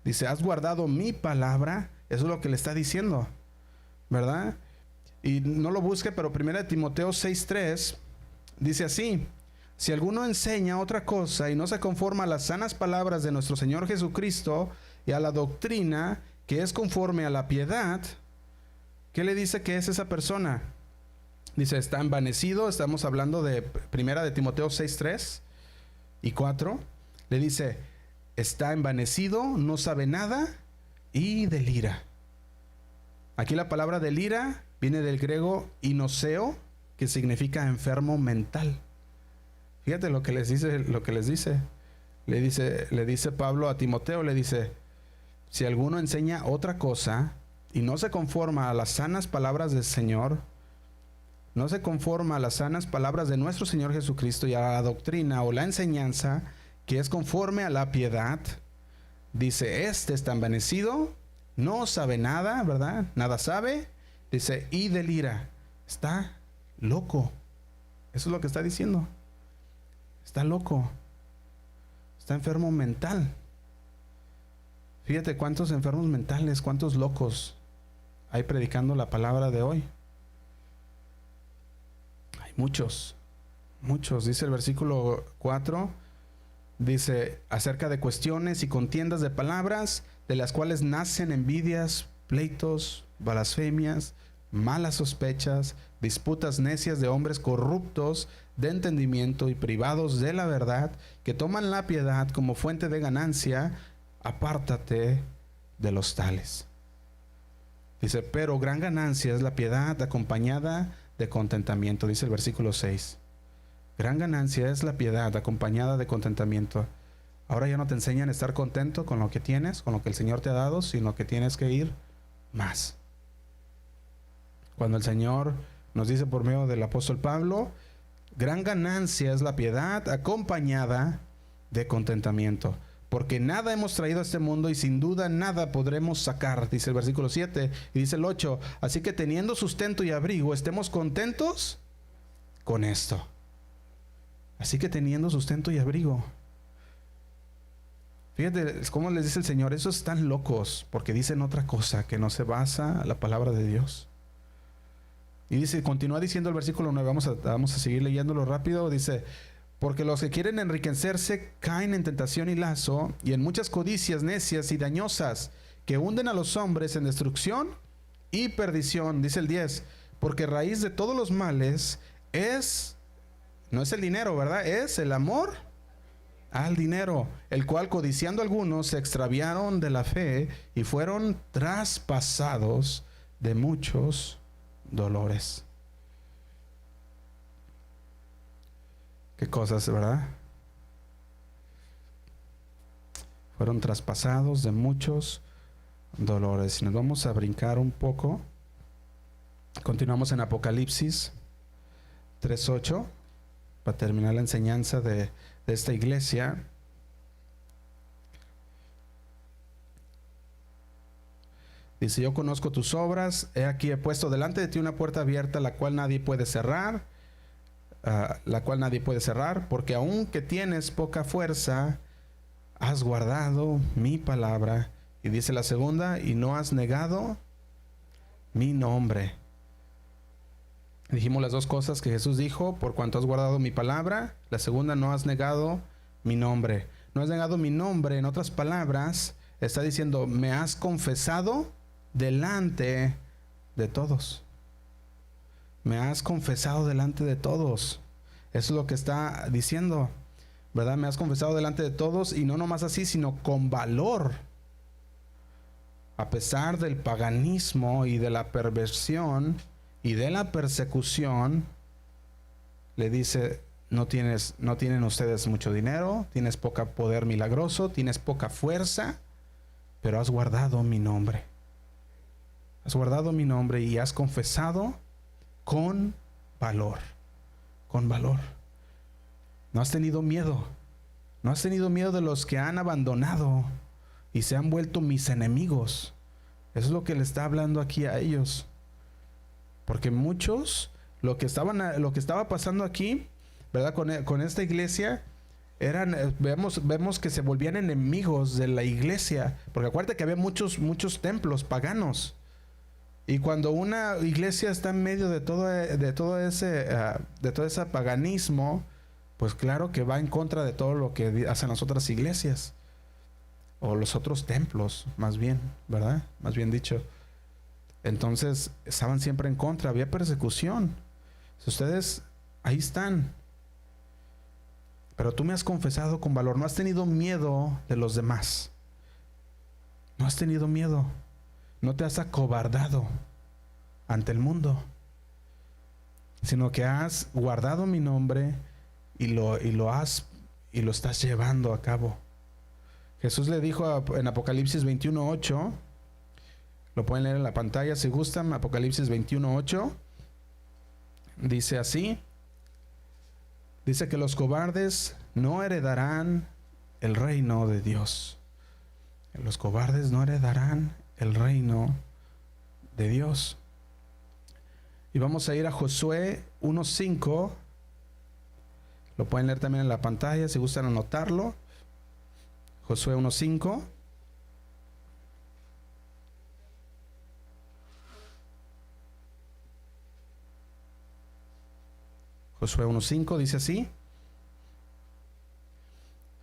dice, has guardado mi palabra. Eso es lo que le está diciendo, ¿verdad? Y no lo busque, pero 1 Timoteo 6:3 dice así: si alguno enseña otra cosa y no se conforma a las sanas palabras de nuestro Señor Jesucristo y a la doctrina que es conforme a la piedad, ¿qué le dice que es esa persona? Dice, está envanecido. Estamos hablando de 1 Timoteo 6:3 y 4. Le dice, está envanecido, no sabe nada y delira. Aquí la palabra delira viene del griego inoseo, que significa enfermo mental. Fíjate lo que les dice. Le dice Pablo a Timoteo, le dice, si alguno enseña otra cosa y no se conforma a las sanas palabras del Señor, no se conforma a las sanas palabras de nuestro Señor Jesucristo y a la doctrina o la enseñanza que es conforme a la piedad, dice, este está envanecido, no sabe nada, ¿verdad? Nada sabe, dice, y delira. Está loco. Eso es lo que está diciendo. Está loco. Está enfermo mental. Fíjate cuántos enfermos mentales, cuántos locos hay predicando la palabra de hoy. Hay muchos. Dice el versículo 4, dice, acerca de cuestiones y contiendas de palabras, de las cuales nacen envidias, pleitos, blasfemias, malas sospechas, disputas necias de hombres corruptos de entendimiento y privados de la verdad, que toman la piedad como fuente de ganancia. Apártate de los tales. Dice, pero gran ganancia es la piedad acompañada de contentamiento, dice el versículo 6. Gran ganancia es la piedad acompañada de contentamiento. Ahora ya no te enseñan a estar contento con lo que tienes, con lo que el Señor te ha dado, sino que tienes que ir más. Cuando el Señor nos dice por medio del apóstol Pablo, gran ganancia es la piedad acompañada de contentamiento. Porque nada hemos traído a este mundo y sin duda nada podremos sacar, dice el versículo 7 y dice el 8. Así que teniendo sustento y abrigo, estemos contentos con esto. Así que teniendo sustento y abrigo. Fíjate cómo les dice el Señor, esos están locos porque dicen otra cosa que no se basa en la palabra de Dios. Y dice, continúa diciendo el versículo 9, vamos a seguir leyéndolo rápido, dice, porque los que quieren enriquecerse caen en tentación y lazo y en muchas codicias necias y dañosas que hunden a los hombres en destrucción y perdición. Dice el 10, porque raíz de todos los males no es el dinero, ¿verdad? Es el amor al dinero, el cual codiciando algunos se extraviaron de la fe y fueron traspasados de muchos dolores. Qué cosas, ¿verdad? Fueron traspasados de muchos dolores. Y nos vamos a brincar un poco. Continuamos en Apocalipsis 3:8 para terminar la enseñanza de esta iglesia. Dice: yo conozco tus obras, he aquí he puesto delante de ti una puerta abierta, la cual nadie puede cerrar, porque aunque tienes poca fuerza, has guardado mi palabra. Y dice la segunda: y no has negado mi nombre. Dijimos las dos cosas que Jesús dijo: por cuanto has guardado mi palabra. La segunda: no has negado mi nombre. No has negado mi nombre, en otras palabras, está diciendo: me has confesado delante de todos. Me has confesado delante de todos. Eso es lo que está diciendo, ¿verdad? Me has confesado delante de todos, y no nomás así, sino con valor. A pesar del paganismo y de la perversión y de la persecución, le dice: no tienen ustedes mucho dinero, tienes poco poder milagroso, tienes poca fuerza, pero has guardado mi nombre. Has guardado mi nombre y has confesado con valor. Con valor. No has tenido miedo. No has tenido miedo de los que han abandonado y se han vuelto mis enemigos. Eso es lo que le está hablando aquí a ellos. Porque muchos, lo que estaba pasando aquí, ¿verdad? Con esta iglesia, vemos que se volvían enemigos de la iglesia. Porque acuérdate que había muchos templos paganos. Y cuando una iglesia está en medio de todo ese paganismo, pues claro que va en contra de todo lo que hacen las otras iglesias. O los otros templos, más bien, ¿verdad? Más bien dicho. Entonces, estaban siempre en contra, había persecución. Si ustedes, ahí están. Pero tú me has confesado con valor, no has tenido miedo de los demás. No has tenido miedo. No te has acobardado ante el mundo, sino que has guardado mi nombre y lo estás llevando a cabo. Jesús le dijo en Apocalipsis 21:8, lo pueden leer en la pantalla si gustan. Apocalipsis 21:8 dice así: dice que los cobardes no heredarán el reino de Dios. Los cobardes no heredarán el reino de Dios. Y vamos a ir a Josué 1:5. Lo pueden leer también en la pantalla si gustan anotarlo. Josué 1:5. Josué 1:5 dice así.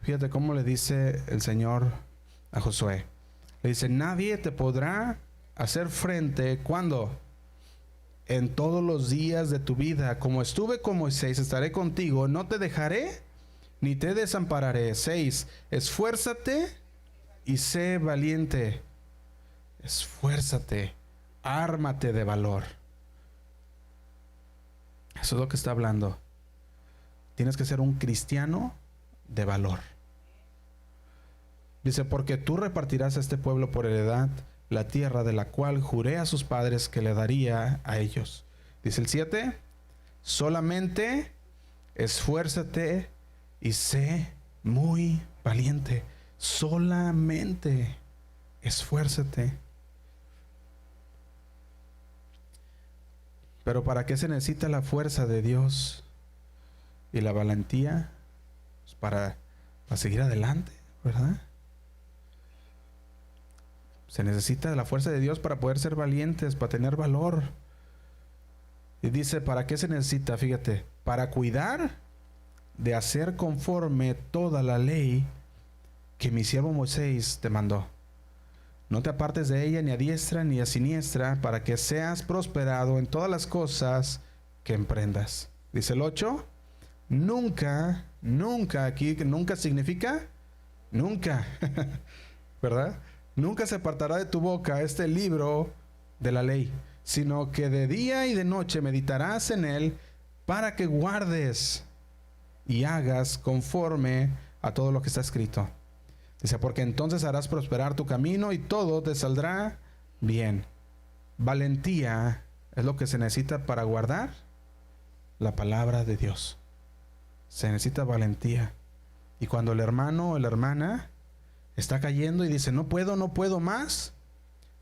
Fíjate cómo le dice el Señor a Josué. Le dice: nadie te podrá hacer frente. ¿Cuándo? En todos los días de tu vida. Como estuve con Moisés, estaré contigo. No te dejaré ni te desampararé. 6. Esfuérzate y sé valiente. Esfuérzate. Ármate de valor. Eso es lo que está hablando. Tienes que ser un cristiano de valor. Dice: porque tú repartirás a este pueblo por heredad la tierra de la cual juré a sus padres que le daría a ellos. Dice el 7: solamente esfuérzate y sé muy valiente. Solamente esfuérzate. Pero ¿para qué se necesita la fuerza de Dios y la valentía? Pues para seguir adelante, ¿verdad? Se necesita la fuerza de Dios para poder ser valientes, para tener valor. Y dice: ¿para qué se necesita? Fíjate: para cuidar de hacer conforme toda la ley que mi siervo Moisés te mandó. No te apartes de ella ni a diestra ni a siniestra, para que seas prosperado en todas las cosas que emprendas. Dice el 8: nunca, nunca, aquí nunca significa nunca, ¿verdad? Nunca se apartará de tu boca este libro de la ley, sino que de día y de noche meditarás en él para que guardes y hagas conforme a todo lo que está escrito. Dice, porque entonces harás prosperar tu camino y todo te saldrá bien. Valentía es lo que se necesita para guardar la palabra de Dios. Se necesita valentía. Y cuando el hermano o la hermana está cayendo y dice, no puedo más,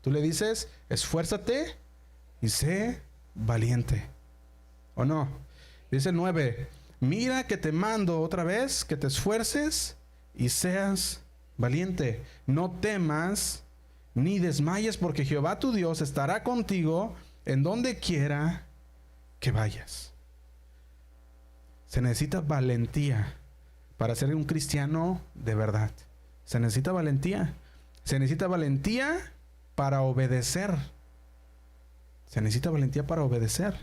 tú le dices, esfuérzate y sé valiente. ¿O no? Dice el 9, mira que te mando otra vez que te esfuerces y seas valiente. No temas ni desmayes, porque Jehová tu Dios estará contigo en donde quiera que vayas. Se necesita valentía para ser un cristiano de verdad. Se necesita valentía. Se necesita valentía para obedecer. Se necesita valentía para obedecer.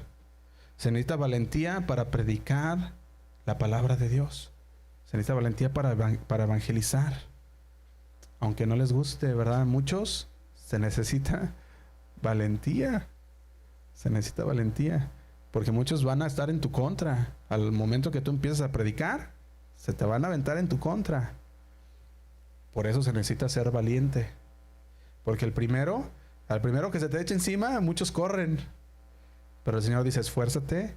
Se necesita valentía para predicar la palabra de Dios. Se necesita valentía para evangelizar. Aunque no les guste, ¿verdad? Muchos, se necesita valentía. Se necesita valentía. Porque muchos van a estar en tu contra. Al momento que tú empiezas a predicar, se te van a aventar en tu contra. Por eso se necesita ser valiente. Porque al primero que se te eche encima, muchos corren. Pero el Señor dice, esfuérzate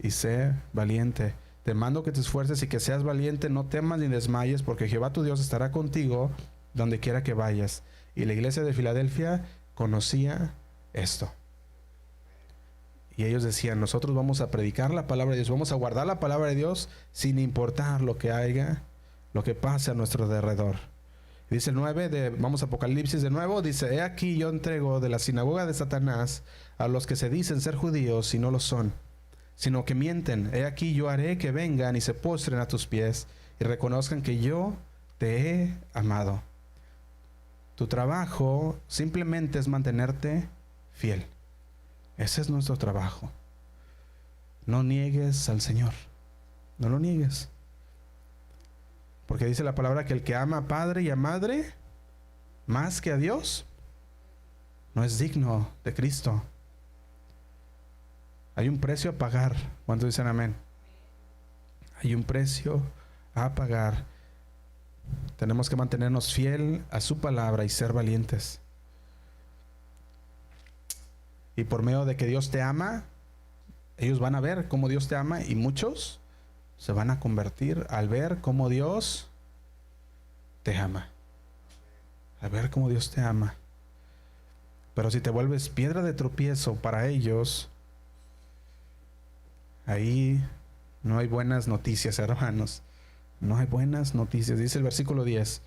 y sé valiente. Te mando que te esfuerces y que seas valiente, no temas ni desmayes, porque Jehová tu Dios estará contigo donde quiera que vayas. Y la iglesia de Filadelfia conocía esto. Y ellos decían, nosotros vamos a predicar la palabra de Dios, vamos a guardar la palabra de Dios sin importar lo que haya, lo que pase a nuestro alrededor. Dice el 9, vamos a Apocalipsis de nuevo, dice, he aquí yo entrego de la sinagoga de Satanás a los que se dicen ser judíos y no lo son, sino que mienten. He aquí yo haré que vengan y se postren a tus pies y reconozcan que yo te he amado. Tu trabajo simplemente es mantenerte fiel. Ese es nuestro trabajo. No niegues al Señor. No lo niegues. Porque dice la palabra que el que ama a padre y a madre más que a Dios no es digno de Cristo. Hay un precio a pagar. ¿Cuántos dicen amén? Hay un precio a pagar. Tenemos que mantenernos fiel a su palabra y ser valientes. Y por medio de que Dios te ama, ellos van a ver cómo Dios te ama y muchos se van a convertir al ver cómo Dios te ama. Al ver cómo Dios te ama. Pero si te vuelves piedra de tropiezo para ellos, ahí no hay buenas noticias, hermanos. No hay buenas noticias. Dice el versículo 10.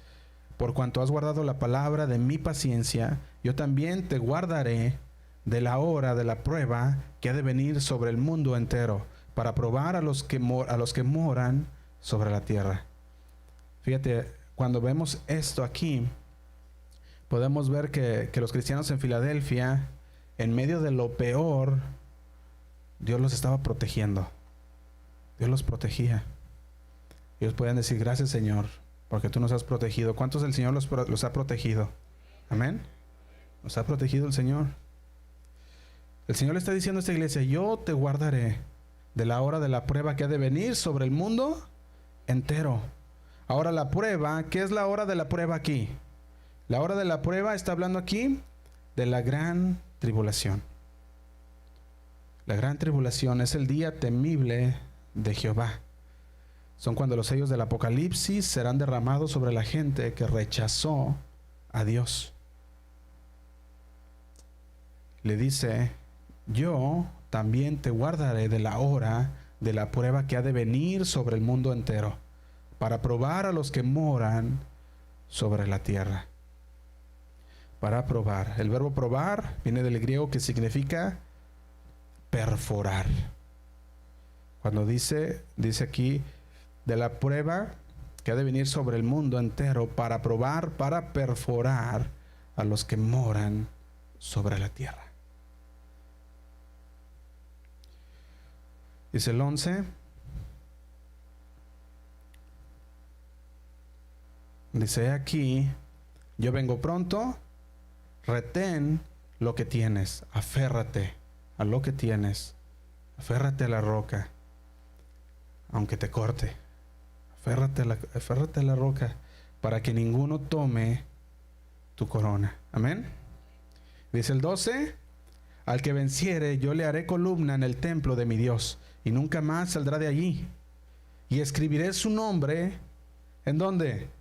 Por cuanto has guardado la palabra de mi paciencia, yo también te guardaré de la hora de la prueba que ha de venir sobre el mundo entero, para probar a los que moran sobre la tierra. Fíjate, cuando vemos esto aquí, podemos ver que los cristianos en Filadelfia, en medio de lo peor, Dios los estaba protegiendo. Dios los protegía. Ellos podían decir, gracias Señor, porque tú nos has protegido. ¿Cuántos el Señor los ha protegido? Amén. Nos ha protegido el Señor. El Señor le está diciendo a esta iglesia, yo te guardaré de la hora de la prueba que ha de venir sobre el mundo entero. Ahora la prueba, ¿qué es la hora de la prueba aquí? La hora de la prueba está hablando aquí de la gran tribulación. La gran tribulación es el día temible de Jehová. Son cuando los sellos del Apocalipsis serán derramados sobre la gente que rechazó a Dios. Le dice, yo también te guardaré de la hora de la prueba que ha de venir sobre el mundo entero, para probar a los que moran sobre la tierra. Para probar. El verbo probar viene del griego que significa perforar. Cuando dice aquí, de la prueba que ha de venir sobre el mundo entero, para probar, para perforar a los que moran sobre la tierra. Dice el 11, Dice aquí, yo vengo pronto, retén lo que tienes, aférrate a lo que tienes, aférrate a la roca, aunque te corte, aférrate a la roca, para que ninguno tome tu corona. Amén. Dice el 12, al que venciere yo le haré columna en el templo de mi Dios, y nunca más saldrá de allí, y escribiré su nombre, ¿en dónde?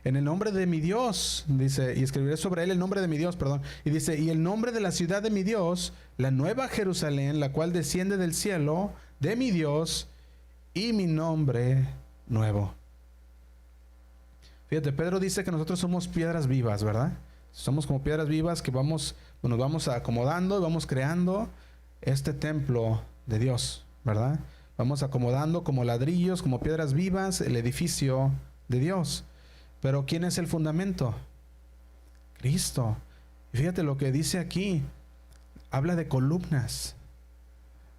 En el nombre de mi Dios, dice, y escribiré sobre él el nombre de mi Dios, perdón. Y dice, y el nombre de la ciudad de mi Dios, la nueva Jerusalén, la cual desciende del cielo, de mi Dios, y mi nombre nuevo. Fíjate, Pedro dice que nosotros somos piedras vivas, ¿verdad? Somos como piedras vivas que nos vamos acomodando y vamos creando este templo de Dios, ¿verdad? Vamos acomodando como ladrillos, como piedras vivas, el edificio de Dios. Pero ¿quién es el fundamento? Cristo. Y fíjate lo que dice aquí. Habla de columnas.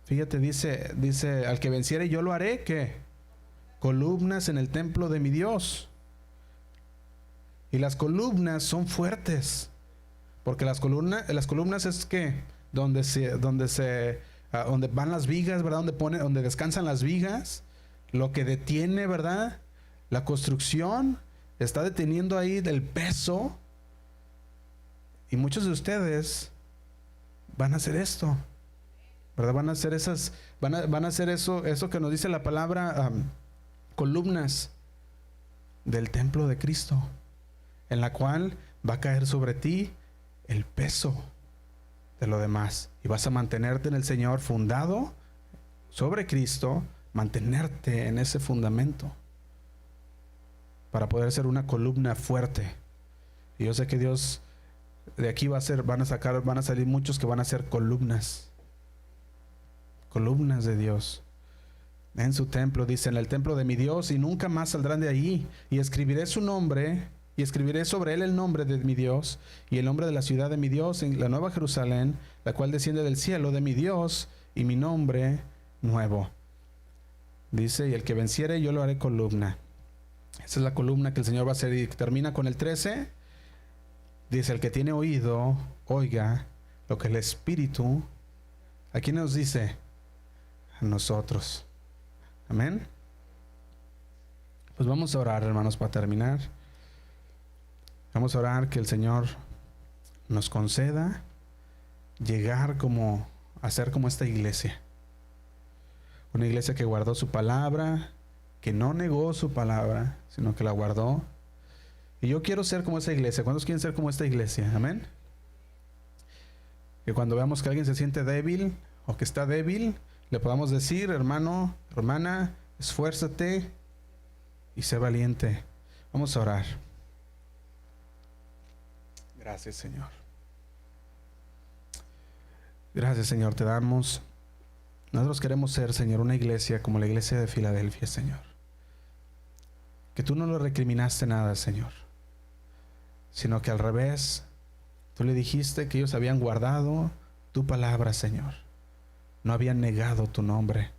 Fíjate, dice, al que venciere yo lo haré, ¿qué? Columnas en el templo de mi Dios. Y las columnas son fuertes. Porque las columnas es que donde van las vigas, ¿verdad? Donde descansan las vigas. Lo que detiene, ¿verdad? La construcción. Está deteniendo ahí del peso. Y muchos de ustedes van a hacer esto, ¿verdad? Van a hacer van a hacer eso que nos dice la palabra, columnas del templo de Cristo, en la cual va a caer sobre ti el peso de lo demás. Y vas a mantenerte en el Señor, fundado sobre Cristo, mantenerte en ese fundamento, para poder ser una columna fuerte. Y yo sé que Dios de aquí van a salir muchos que van a ser columnas de Dios en su templo. Dice, en el templo de mi Dios, y nunca más saldrán de allí. Y escribiré su nombre, y escribiré sobre él el nombre de mi Dios, y el nombre de la ciudad de mi Dios, en la nueva Jerusalén, la cual desciende del cielo de mi Dios, y mi nombre nuevo. Dice, y el que venciere yo lo haré columna. Esa es la columna que el Señor va a hacer. Y termina con el 13. Dice, el que tiene oído, oiga lo que el Espíritu. ¿A quién nos dice? A nosotros. Amén. Pues vamos a orar, hermanos, para terminar. Vamos a orar que el Señor nos conceda llegar a ser como esta iglesia. Una iglesia que guardó su palabra, que no negó su palabra, sino que la guardó. Y yo quiero ser como esa iglesia. ¿Cuántos quieren ser como esta iglesia? Amén. Que cuando veamos que alguien se siente débil o que está débil, le podamos decir, hermano, hermana, esfuérzate y sé valiente. Vamos a orar. Gracias, Señor. Gracias, Señor, te damos. Nosotros queremos ser, Señor, una iglesia como la iglesia de Filadelfia, Señor. Que tú no le recriminaste nada, Señor, sino que al revés, tú le dijiste que ellos habían guardado tu palabra, Señor. No habían negado tu nombre.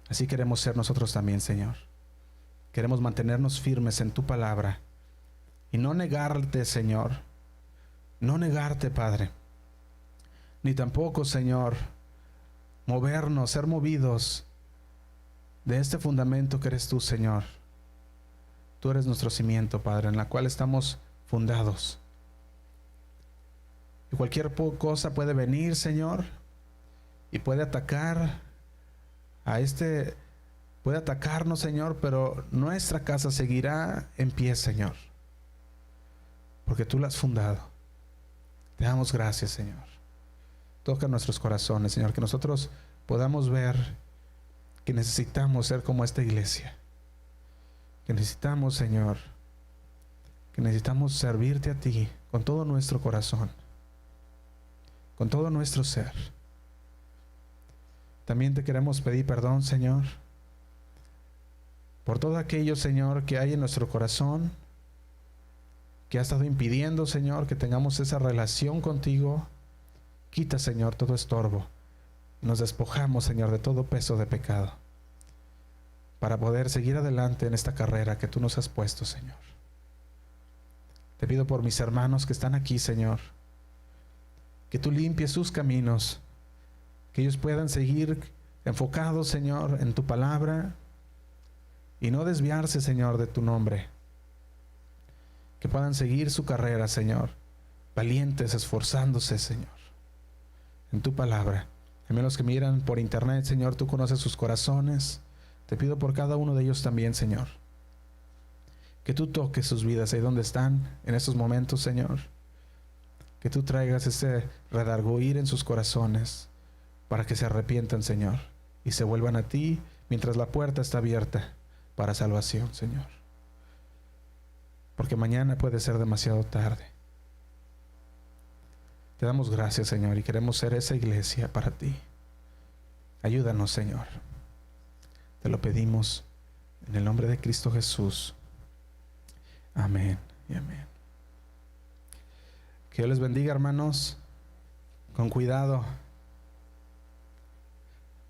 Así queremos ser nosotros también, Señor. Queremos mantenernos firmes en tu palabra y no negarte, Señor. No negarte, Padre. Ni tampoco, Señor, ser movidos de este fundamento que eres tú, Señor. Tú eres nuestro cimiento, Padre, en la cual estamos fundados. Y cualquier cosa puede venir, Señor, y puede atacarnos, Señor, pero nuestra casa seguirá en pie, Señor, porque tú la has fundado. Te damos gracias, Señor. Toca nuestros corazones, Señor, que nosotros podamos ver que necesitamos ser como esta iglesia. Que necesitamos, Señor, que necesitamos servirte a ti con todo nuestro corazón, con todo nuestro ser. También te queremos pedir perdón, Señor, por todo aquello, Señor, que hay en nuestro corazón, que ha estado impidiendo, Señor, que tengamos esa relación contigo. Quita, Señor, todo estorbo. Nos despojamos, Señor, de todo peso de pecado, para poder seguir adelante en esta carrera que tú nos has puesto, Señor. Te pido por mis hermanos que están aquí, Señor, que tú limpies sus caminos, que ellos puedan seguir enfocados, Señor, en tu palabra y no desviarse, Señor, de tu nombre. Que puedan seguir su carrera, Señor, valientes, esforzándose, Señor, en tu palabra. También los que miran por internet, Señor, tú conoces sus corazones. Te pido por cada uno de ellos también, Señor, que tú toques sus vidas ahí donde están en estos momentos, Señor. Que tú traigas ese redarguir en sus corazones para que se arrepientan, Señor, y se vuelvan a ti mientras la puerta está abierta para salvación, Señor. Porque mañana puede ser demasiado tarde. Te damos gracias, Señor, y queremos ser esa iglesia para ti. Ayúdanos, Señor. Te lo pedimos en el nombre de Cristo Jesús. Amén y amén. Que Dios les bendiga, hermanos. Con cuidado.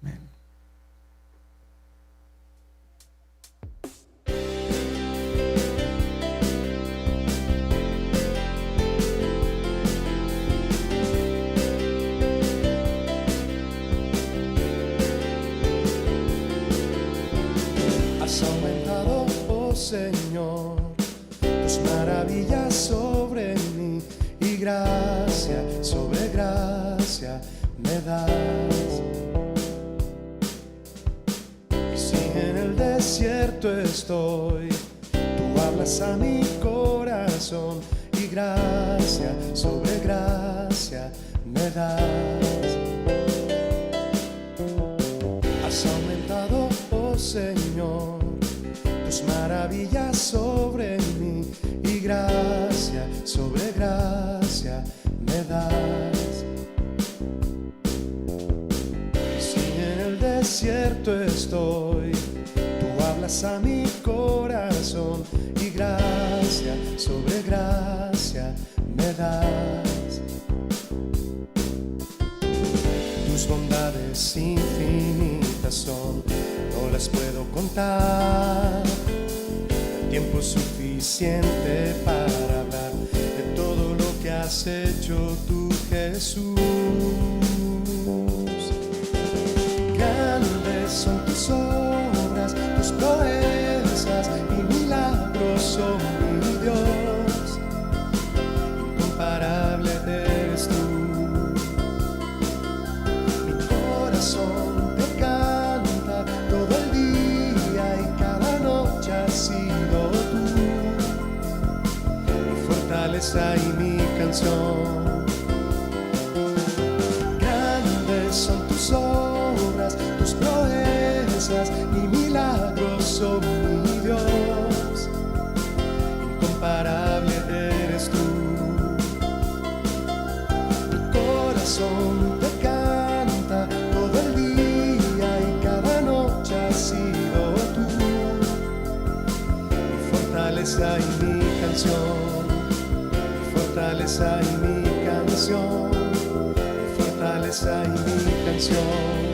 Amén. Has aumentado, oh Señor, tus maravillas sobre mí, y gracia sobre gracia me das. Y si en el desierto estoy, tú hablas a mi corazón, y gracia sobre gracia me das. Has aumentado, oh Señor, tus maravillas sobre mí, y gracia sobre gracia me das. Y si en el desierto estoy, tú hablas a mi corazón, y gracia sobre gracia me das. Tus bondades infinitas son, no las puedo contar. El tiempo es suficiente para hablar de todo lo que has hecho tú, Jesús. Grandes son tus obras, tus proezas y milagros son mi Dios. Incomparable eres tú. Te canta todo el día y cada noche has sido tú, mi fortaleza y mi canción. Grandes son tus obras, tus proezas y milagros son mi Dios. Incomparable eres tú. Mi corazón te canta todo el día y cada noche has sido tú, mi fortaleza y mi canción, mi fortaleza y mi canción, mi fortaleza y mi canción.